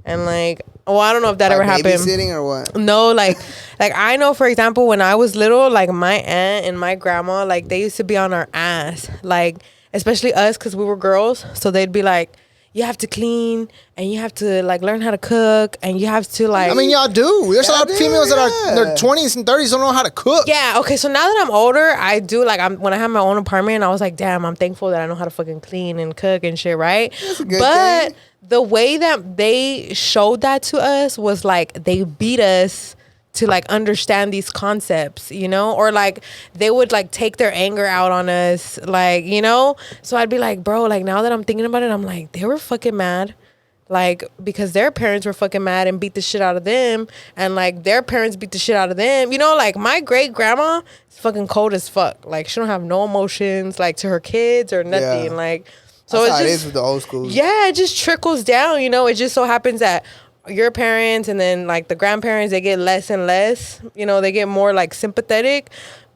and like, oh, I don't know if that Like ever happened. babysitting or what? No, like I know, for example, when I was little, like my aunt and my grandma, like they used to be on our ass, like especially us because we were girls. So they'd be like, you have to clean and you have to like learn how to cook and you have to like. I mean, y'all do. There's a lot of Yeah, females that are yeah. in their 20s and 30s don't know how to cook. yeah. Okay. So now that I'm older, I do like when I have my own apartment, I was like, damn, I'm thankful that I know how to fucking clean and cook and shit, right? That's a good But thing. the way that they showed that to us was like they beat us to like understand these concepts, you know, or like they would like take their anger out on us, like, you know. So I'd be like, bro, like now that I'm thinking about it, I'm like, they were fucking mad, like because their parents were fucking mad and beat the shit out of them, and like their parents beat the shit out of them, you know. Like my great grandma is fucking cold as fuck, like she don't have no emotions like to her kids or nothing, Yeah. like. So That's it's how it just is with the old school. yeah, it just trickles down, you know. It just so happens that your parents and then like the grandparents, they get less and less, you know, they get more like sympathetic,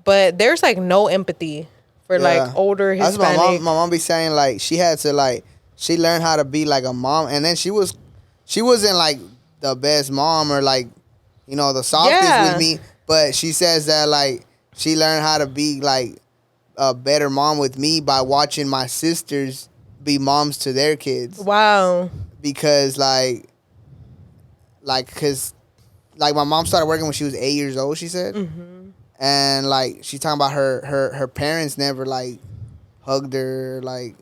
but there's like no empathy for Yeah. like older That's what Hispanic. my mom be saying. Like she had to like she learned how to be like a mom, and then she wasn't like the best mom or like, you know, the softest Yeah. with me, but she says that like she learned how to be like a better mom with me by watching my sisters be moms to their kids. Wow. Because cause like my mom started working when she was 8 years old, she said. Mm-hmm. And like she's talking about her parents never like hugged her, like,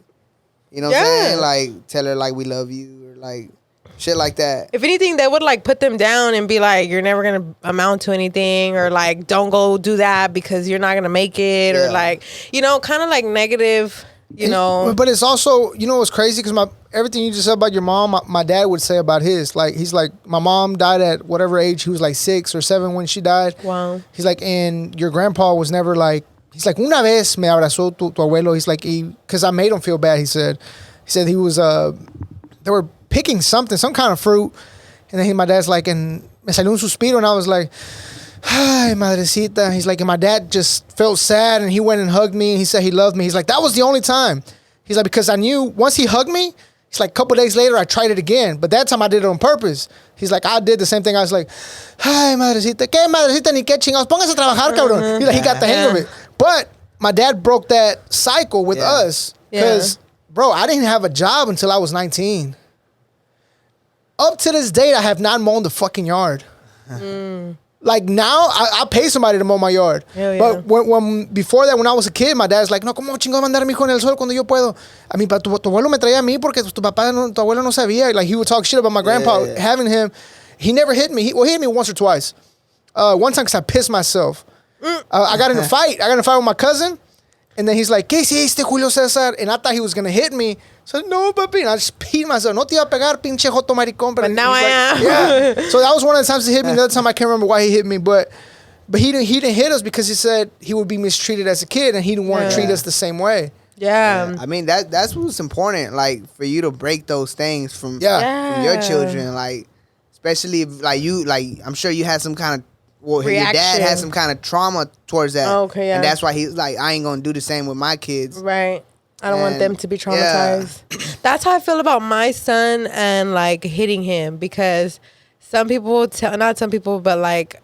you know what I'm Yeah. saying? Like tell her like we love you or like shit like that. If anything, they would like put them down and be like, you're never gonna amount to anything, or like don't go do that because you're not gonna make it, or Yeah. like, you know, kind of like negative, you know. But it's also, you know what's crazy? Because everything you just said about your mom, my dad would say about his. Like, he's like, my mom died at whatever age. He was like 6 or 7 when she died. Wow. He's like, and your grandpa was never like, he's like, una vez me abrazó tu abuelo. He's like, because I made him feel bad, he said. He said he was, they were picking something, some kind of fruit. And then my dad's like, and me salió un suspiro. And I was like, ay, madrecita. He's like, and my dad just felt sad and he went and hugged me and he said he loved me. He's like, that was the only time. He's like, because I knew once he hugged me, he's like, a couple days later, I tried it again. But that time I did it on purpose. He's like, I did the same thing. I was like, ay, madrecita, ¿qué madrecita ni qué chingados? Póngase a trabajar, cabrón. He's like, he got the hang of it. But my dad broke that cycle with Yeah. us. Because, bro, I didn't have a job until I was 19. Up to this date, I have not mown the fucking yard. Like now, I pay somebody to mow my yard. Hell yeah. But when before that, when I was a kid, my dad's like, no, ¿cómo chingado mandar a mi hijo en el sol cuando yo puedo? I mean, but tu abuelo me traía a mí porque tu papá, tu abuelo no sabía. Like, he would talk shit about my grandpa. Yeah. Having him, he never hit me. He hit me once or twice. One time because I pissed myself. I got in a fight. I got in a fight with my cousin. And then he's like, ¿Qué hiciste, Julio César? And I thought he was going to hit me. So, no, papi. And I just peed myself. No te iba a pegar, pinche joto maricón. But now I am. Yeah. So that was one of the times he hit me. The other time I can't remember why he hit me. But he didn't hit us because he said he would be mistreated as a kid and he didn't want to treat us the same way. Yeah. I mean, that's what's important. Like, for you to break those things from your children. Like, especially if, like, you, like, I'm sure you had some kind of, well, your dad had some kind of trauma towards that. Okay, yeah. And that's why he's like, I ain't going to do the same with my kids. Right. I don't want them to be traumatized. Yeah. That's how I feel about my son and, like, hitting him. Because some people, not some people, but, like,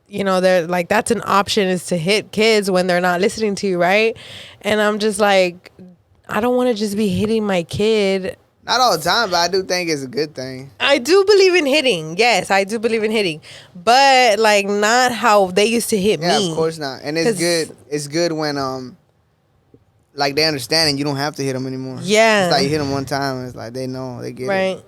you know, they're like, that's an option, is to hit kids when they're not listening to you, right? And I'm just like, I don't want to just be hitting my kid. Not all the time, but I do think it's a good thing. I do believe in hitting. Yes, I do believe in hitting. But, like, not how they used to hit me. Yeah, of course not. And it's good. It's good when, like, they understand and you don't have to hit them anymore. Yeah. It's like you hit them one time and it's like they know, they get it. Right.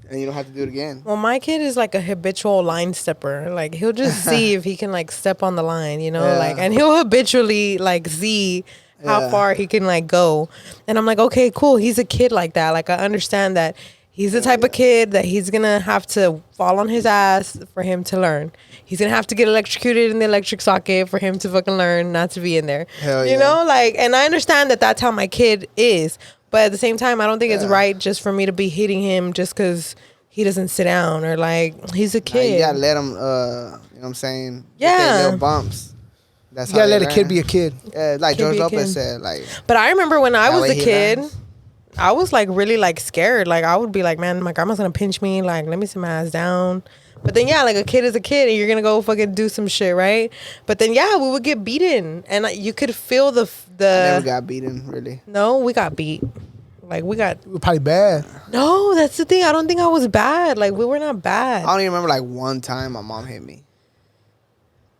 And you don't have to do it again. Well, my kid is like a habitual line stepper. Like, he'll just see if he can, like, step on the line, you know? Yeah. Like, and he'll habitually, like, see how far he can, like, go. And I'm like, okay, cool. He's a kid like that. Like, I understand that he's the type of kid that he's going to have to fall on his ass for him to learn. He's going to have to get electrocuted in the electric socket for him to fucking learn not to be in there. Hell you know? Like, and I understand that that's how my kid is. But at the same time, I don't think it's right just for me to be hitting him just because he doesn't sit down or, like, he's a kid. You got to let him, you know what I'm saying? Yeah. Get their little bumps. That's you got to let a kid be a kid. Yeah, like Kid George be a Lopez kid. said. Like, But I remember when I That was way a he kid, learns. I was, like, really, like, scared. Like, I would be like, man, my grandma's going to pinch me. Like, let me sit my ass down. But then, yeah, like, a kid is a kid and you're going to go fucking do some shit, right? But then, yeah, we would get beaten. And you could feel the... I never got beaten, really. No, we got beat. Like, we got... We were probably bad. No, that's the thing. I don't think I was bad. Like, we were not bad. I don't even remember, like, one time my mom hit me.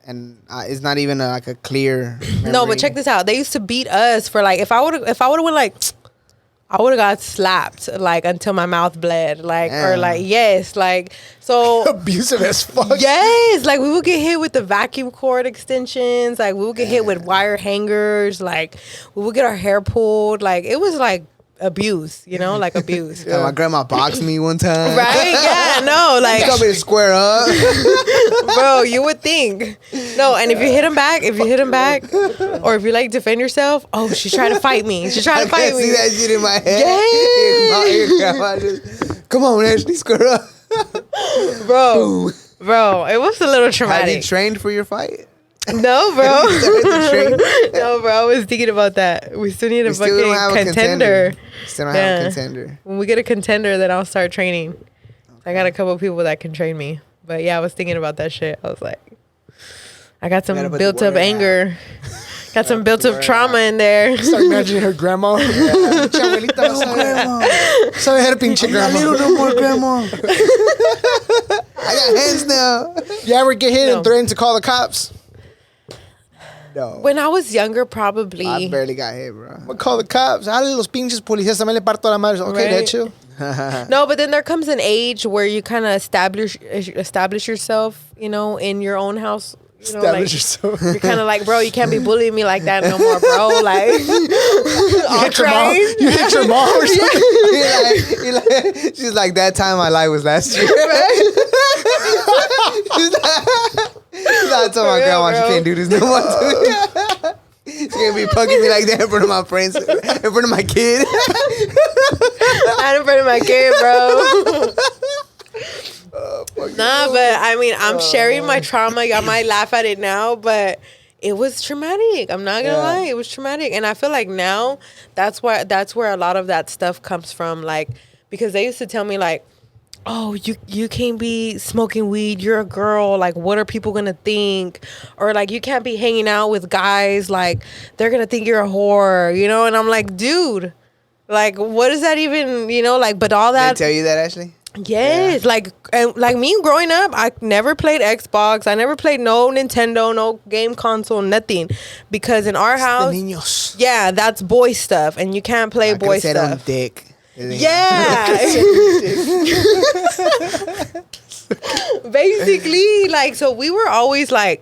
And it's not even like a clear memory. No, but check this out. They used to beat us for, like, if I would have went, like... I would have got slapped, like, until my mouth bled. Like, or, like, yes, like, so... Abusive as fuck. Yes, like, we would get hit with the vacuum cord extensions. Like, we would get hit with wire hangers. Like, we would get our hair pulled. Like, it was, like, abuse, you know? Like, abuse. Yeah, my grandma boxed me one time. Right? Yeah, no, like... She told me to square up. Bro, you would think. No, and if you hit him back, or if you, like, defend yourself, oh, she's trying to fight me. She's trying to fight me. See that shit in my head? Yeah. Your grandma just, come on, Ashley, square up. Bro, it was a little Have traumatic. you trained for your fight? No, bro. Train? No, bro. I was thinking about that. We still need a Still don't have fucking a contender. Still don't have a contender. When we get a contender, then I'll start training. I got a couple of people that can train me. But yeah, I was thinking about that shit. I was like, I got some Gotta put the built up word anger. Got some built up trauma in there. Start imagining her grandma. Abuelita, No, grandma. Sabe her pinche A grandma. little no more, grandma. I got hands now. You ever get hit No. and threatened to call the cops? No. When I was younger, probably. I barely got hit, bro. I'm gonna call the cops. Dale los pinches policías, también le parto la madre. Okay, Right. that's you. No, but then there comes an age where you kind of establish yourself, you know, in your own house. You know, Establish like, yourself. you're kind of like, bro, you can't be bullying me like that no more, bro. Like, You hit your mom. You hit your mom or something. She's like, that time my life was last year. She's like, I told my For real, grandma she bro. can't do this no more. She can't be pugging me like that in front of my friends, in front of my kid. Not in front of my kid, bro. Nah, but I mean, I'm sharing my trauma. Y'all might laugh at it now, but it was traumatic. I'm not gonna lie, it was traumatic, and I feel like now that's where a lot of that stuff comes from. Like, because they used to tell me like, oh, you can't be smoking weed. You're a girl. Like, what are people gonna think? Or like, you can't be hanging out with guys. Like, they're gonna think you're a whore. You know? And I'm like, dude, like, what is that even? You know? Like, but all They that. tell you that, Ashley? Yes, like me growing up, I never played Xbox. I never played no Nintendo, no game console, nothing, because in our house, The niños. yeah, that's boy stuff, and you can't play I could've boy said on stuff. dick. Yeah, basically, like, so we were always like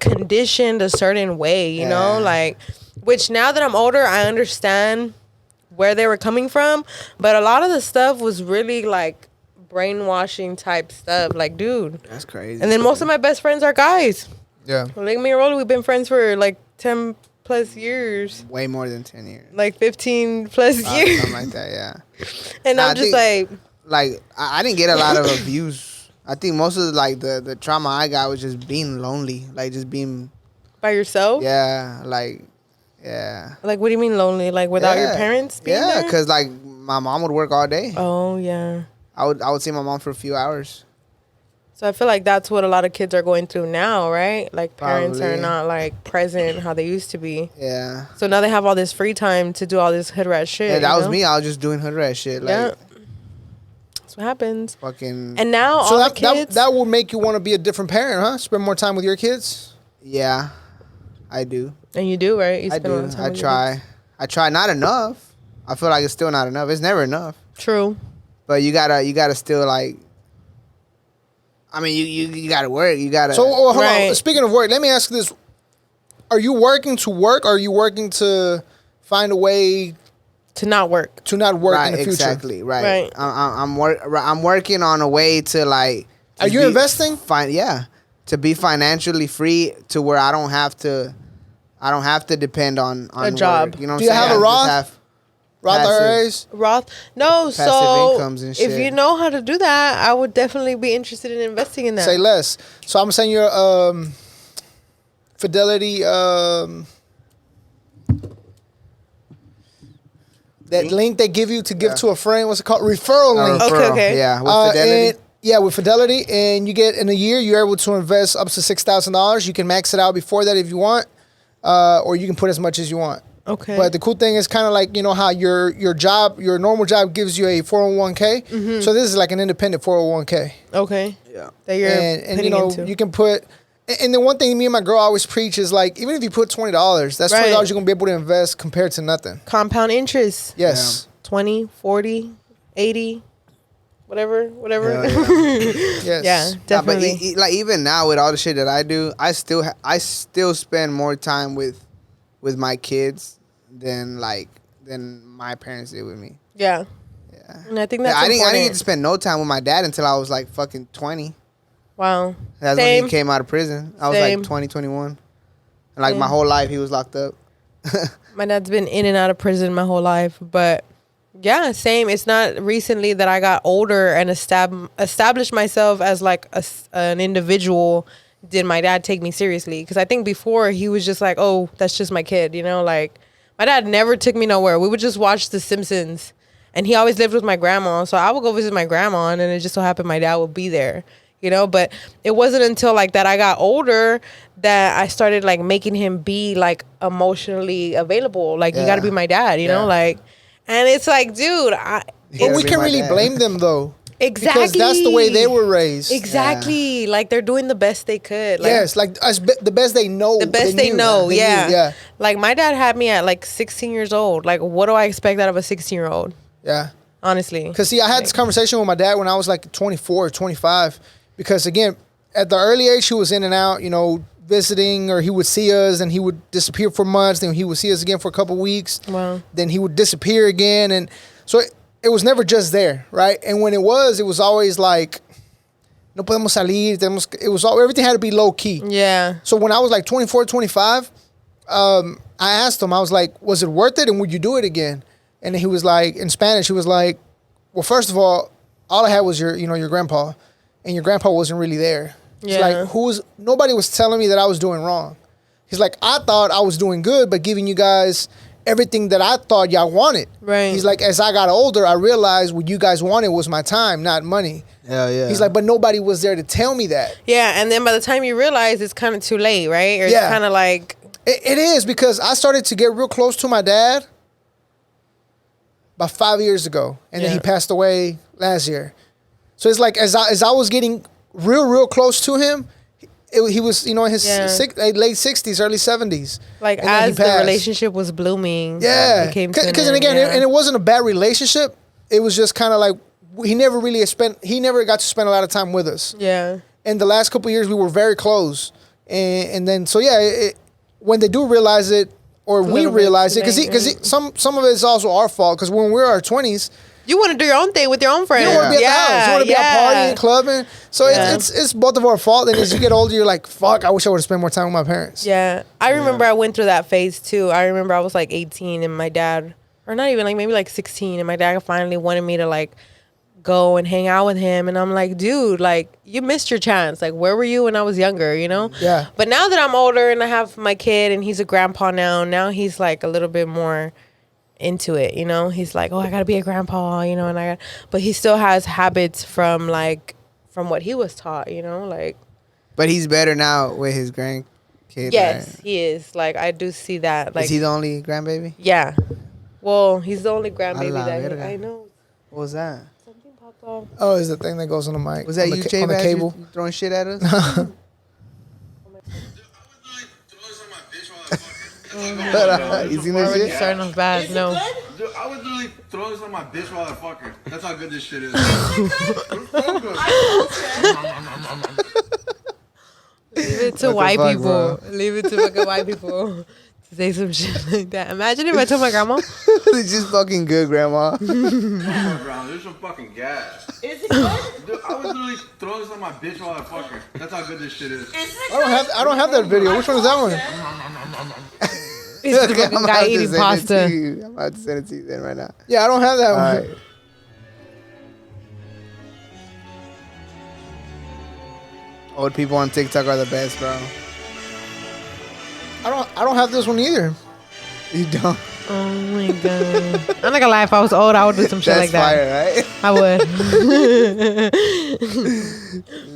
conditioned a certain way, you know, like. Which now that I'm older, I understand where they were coming from. But a lot of the stuff was really like brainwashing type stuff. Like, dude. That's crazy. And then most of my best friends are guys. Yeah. Like me and Rolly, we've been friends for like 10 plus years. Way more than 10 years. Like 15 plus years. Something like that, yeah. And I'm just like I didn't get a lot of abuse. I think most of the trauma I got was just being lonely, like just being by yourself. Yeah, yeah. Like, what do you mean lonely? Like without your parents? Being yeah, there? because like my mom would work all day. Oh yeah. I would see my mom for a few hours. So I feel like that's what a lot of kids are going through now, right? Like parents Probably. are not like present how they used to be. Yeah. So now they have all this free time to do all this hood rat shit. Yeah, that was know? me. I was just doing hood rat shit. Like, Yeah. That's what happens. fucking. And now So all the kids. that will make you want to be a different parent, huh? Spend more time with your kids. Yeah, I do. And you do, right? You I spend a lot do. of time I with your try. kids. I try. Not enough. I feel like it's still not enough. It's never enough. True. But you gotta still like. I mean, you gotta work. You gotta. So hold Right. on. Speaking of work, let me ask you this: are you working to work, or are you working to find a way To not work. to not work right, in the future? exactly. Right. Right. I'm working on a way to like. Are you investing? Yeah, to be financially free to where I don't have to depend on A job. work, you know what Do you I'm saying? have a I Roth? just have Roth Passive. IRAs? Roth. No, Passive so incomes and if shit. you know how to do that, I would definitely be interested in investing in that. Say less. So I'm saying your Fidelity that link they give you to give to a friend. What's it called? Referral link. Okay, okay. Yeah, with Fidelity. With Fidelity, and you get in a year, you're able to invest up to $6,000. You can max it out before that if you want, or you can put as much as you want. Okay. But the cool thing is kind of like, you know how your normal job gives you a 401k. Mm-hmm. So this is like an independent 401k. Okay. Yeah. That you're And putting you know, into. you can put, and the one thing me and my girl always preach is like, even if you put $20, that's $20 Right. you're going to be able to invest compared to nothing. Compound interest. Yes. 20, 40, 80, whatever. Hell yeah. Yes. Yeah, definitely. Nah, but like even now with all the shit that I do, I still spend more time with my kids than my parents did with me. Yeah. Yeah. And I think that's I important. didn't get to spend no time with my dad until I was like fucking 20. Wow. That's Same. when he came out of prison. I was Same. like 20, 21. And like my Same. whole life he was locked up. My dad's been in and out of prison my whole life, but yeah, same. It's not recently that I got older and established myself as like an individual. Did my dad take me seriously? Because I think before he was just like, oh, that's just my kid, you know? Like my dad never took me nowhere. We would just watch The Simpsons, and he always lived with my grandma, so I would go visit my grandma, and it just so happened my dad would be there. You know, but it wasn't until like that I got older that I started like making him be like emotionally available. Like, you got to be my dad, you know, like, and it's like, dude, But Yeah, we be can't my really dad. blame them though. exactly. Because that's the way they were raised. Exactly. Like they're doing the best they could. Like, Yes, like the best they know. the best they knew. know. They knew, Yeah. yeah. Like my dad had me at like 16 years old. Like, what do I expect out of a 16-year-old? Yeah. Honestly. Because, see, I had this conversation with my dad when I was like 24 or 25. Because, again, at the early age, he was in and out, you know, visiting, or he would see us and he would disappear for months. Then he would see us again for a couple weeks. Wow. Then he would disappear again. And so it was never just there, right? And when it was always like, no podemos salir. Everything had to be low key. Yeah. So when I was like 24, 25, I asked him, I was like, was it worth it? And would you do it again? And he was like, in Spanish, he was like, well, first of all I had was your grandpa, and your grandpa wasn't really there. He's Yeah. like, nobody was telling me that I was doing wrong. He's like, I thought I was doing good, but giving you guys everything that I thought y'all wanted. Right. He's like, as I got older, I realized what you guys wanted was my time, not money. Hell yeah. He's like, but nobody was there to tell me that. Yeah. And then by the time you realize, it's kind of too late, right? Or Yeah. it's kind of like, It is, because I started to get real close to my dad about 5 years ago, and then he Yeah. passed away last year. So it's like as I was getting real close to him, he was, you know, in his Yeah. late 60s, early 70s. like And then he as the passed. relationship was blooming. Yeah, It came to because an and end, again, yeah. and it wasn't a bad relationship. It was just kind of like he never got to spend a lot of time with us. Yeah. And the last couple of years, we were very close. And then, so yeah, when they do realize it, or we little bit realize it too because late, some of it is also our fault because when we're in our 20s, you want to do your own thing with your own friends. you don't want to be at the house. You want to be out partying, clubbing. So Yeah. it's both of our fault. And as you get older, you're like, fuck, I wish I would have spent more time with my parents. Yeah. I remember I went through that phase too. I remember I was like 18 and my dad, or not even like maybe like 16, and my dad finally wanted me to like go and hang out with him. And I'm like, dude, like you missed your chance. Like where were you when I was younger, you know? Yeah. But now that I'm older and I have my kid and he's a grandpa now he's like a little bit more into it, you know? He's like, oh, I gotta be a grandpa, you know, and but he still has habits from what he was taught, you know, like. But he's better now with his grandkid. Yes, right? he is. Like I do see that. Like Is he the only grandbaby? yeah. Well, he's the only grandbaby la that verga. I know. What was that? Something popped off. Oh, is the thing that goes on the mic. Was that on you, the, Jay on the Bass? cable? You throwing shit at us? You seen this Already shit? starting off bad. No. Dude, I would literally throw this on my bitch while I fuck her. That's how good this shit is. Leave it to What the white fuck, people. bro? Leave it to fucking white people to say some shit like that. Imagine if I told my grandma. It's just fucking good, grandma. Brown, there's some fucking gas. Is it good? Dude, I would literally throw this on my bitch while I fuck her. That's how good this shit is. I don't have that video. Which one is that one? It's the fucking I'm guy about to eating send it to pasta. you. I'm about to send it to you then right now. Yeah, I don't have that All one. right. Old people on TikTok are the best, bro. I don't have this one either. You don't. Oh my god. I'm not gonna lie, if I was old, I would do some shit That's like that. fire, right? I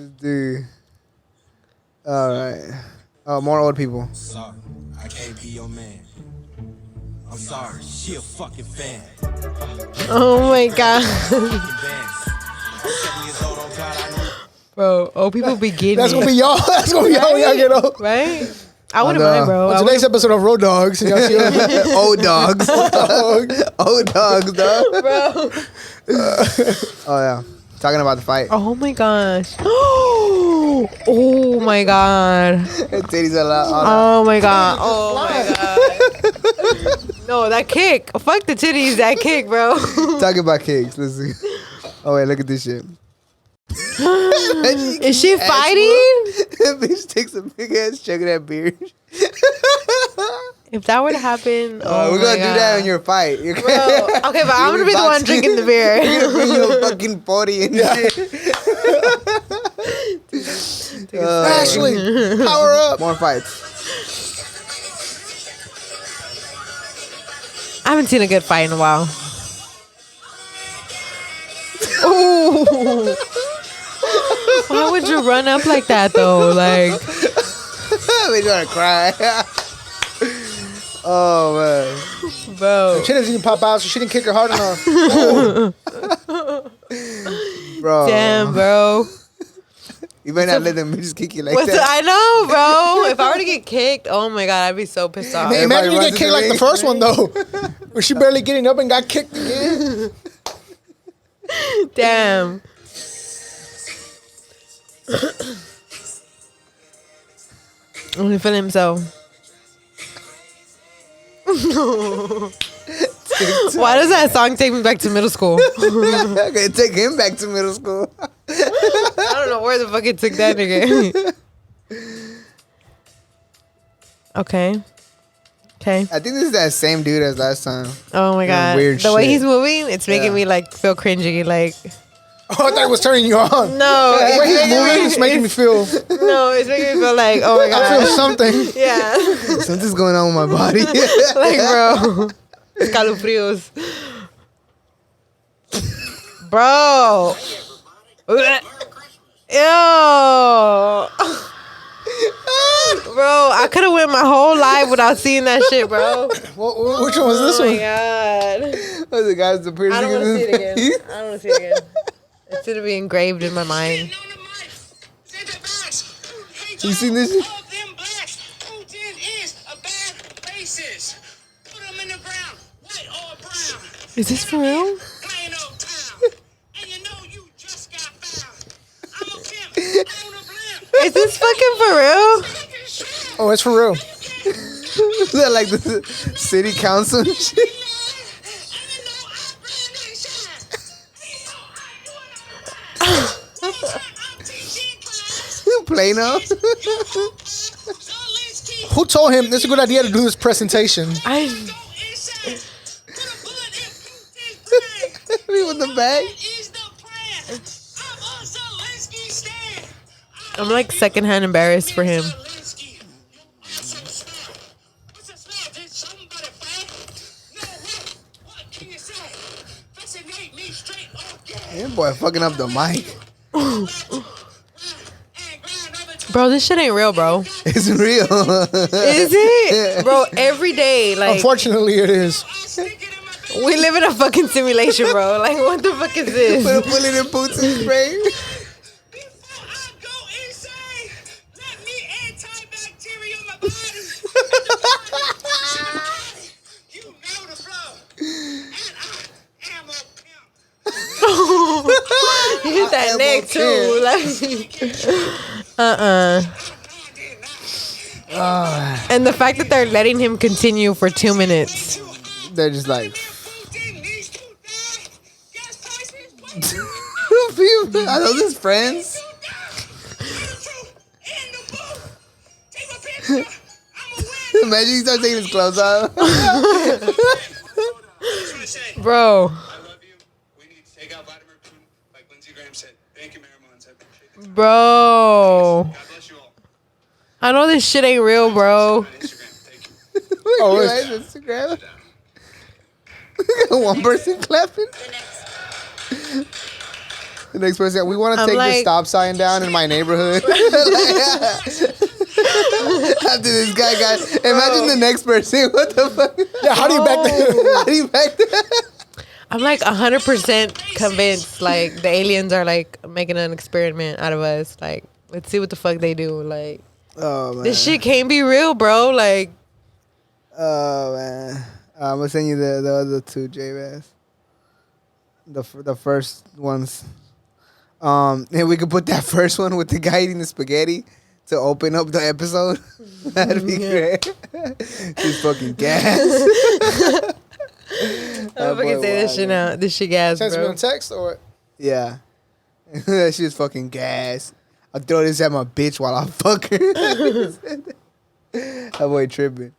would. Dude. All right. Oh, more old people. Sorry, I can't be your man. I'm sorry, she a fucking fan. Oh my god. Bro, old people be getting That's it. gonna be y'all. That's gonna be y'all when y'all get old. Right? I wouldn't On, mind, bro. On I today's episode of Rodawgz, and y'all see us. Old dogs. Old dogs, dog. wouldn't- bro. Oh, yeah. Talking about the fight. Oh my gosh. Oh my god. Titties are loud. Oh my god. Oh my god. No, that kick. Fuck the titties. That kick, bro. Talking about kicks. Let's see. Oh, wait. Look at this shit. Is she fighting? That bitch takes a big ass chunk of that beer. If that were to happen, oh We're my gonna do that God. in your fight. Bro, okay, but I'm gonna be the one drinking the beer. You're gonna bring your fucking 40 and shit. Ashley, power up. More fights. I haven't seen a good fight in a while. Ooh. Why would you run up like that though? Like, They gonna cry. Oh man, bro. She didn't even pop out, so she didn't kick her hard enough. bro. Damn, bro. You better not let them bitches kick you like What's that. I know, bro. If I were to get kicked, oh my god, I'd be so pissed off. Hey, imagine you runs get in kicked the like the ring. first one though, where she barely getting up and got kicked again. Damn. Only for himself. Why does that song take me back to middle school? I'm gonna take him back to middle school. I don't know where the fuck it took that nigga. Okay. Okay. I think this is that same dude as last time. Oh my Yeah, god. weird the way shit. he's moving, it's making Yeah. me like feel cringy. Like Oh, I thought it was turning you on. no, The way he's it's moving is making me feel. no, it's making me feel like oh my I feel god. something. Yeah. Something's going on with my body. Like bro. Escalofríos. Bro. Ew. Bro, I could have went my whole life without seeing that shit, bro. Which one was this Oh my one? god. What's the guy's the piercing I don't in want to his see it again. face? I don't want to see it again. It should be engraved in my mind. You seen this shit? All them blacks, who then is a bad racist. Put them in the ground, white or brown. Is this for real? Plain old town. And you know you just got found. I'm a pimp, on a blimp. Is this fucking for real? Oh, it's for real. Is that like the city council and shit? Plano. Who told him it's a good idea to do this presentation? Me with the bag. I'm like secondhand embarrassed for him. Yeah, boy, fucking up the mic. Bro, this shit ain't real, bro. It's real. Is it? Bro, every day, like, Unfortunately, it is. we live in a fucking simulation, bro. Like, what the fuck is Put a this? bullet in boots and spray. Before I go insane, let me antibacterial my body. You know the flow. And I am a pimp. You hit that neck, too. Like, and the fact that they're letting him continue for 2 minutes. They're just like, are those his friends? Imagine he starts taking his clothes off. Bro. I love you. We need to take out Vladimir Putin, like Lindsey Graham said. Thank you, Marimons. I appreciate the time. Bro. God bless you all. I know this shit ain't real, bro. On Instagram. Thank you. Oh, Instagram. One person clapping. The next person, we want to I'm take the like- stop sign down in my neighborhood. After this guy got, imagine the next person. What the fuck? Yeah, how do you back that? How do you back that? I'm like 100% convinced, like, the aliens are, like, making an experiment out of us. Like, let's see what the fuck they do. Like, Oh man. this shit can't be real, bro. Like, Oh man. I'm gonna send you the other two, J-Bass. The first ones. And we could put that first one with the guy eating the spaghetti to open up the episode. That'd be great. She's fucking gas. I'm fucking say this shit now. This shit gas, Sends me bro. on text or Yeah. She was fucking gas. I'll throw this at my bitch while I fuck her. That boy tripping.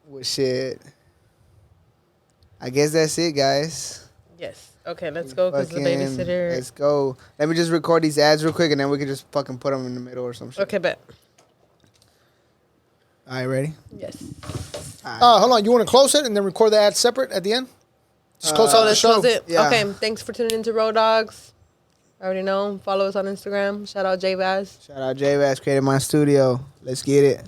Well, shit. I guess that's it, guys. Yes. Okay, let's go because the Fucking- babysitter. Let's go. Let me just record these ads real quick, and then we can just fucking put them in the middle or some shit. Okay, bet. All right, ready? Yes. hold on. You want to close it and then record the ad separate at the end? Just close out the Let's show. close it. Yeah. Okay, thanks for tuning into Rodawgz. I already know. Follow us on Instagram. Shout out J-Bass. Shout out J-Bass, created my studio. Let's get it.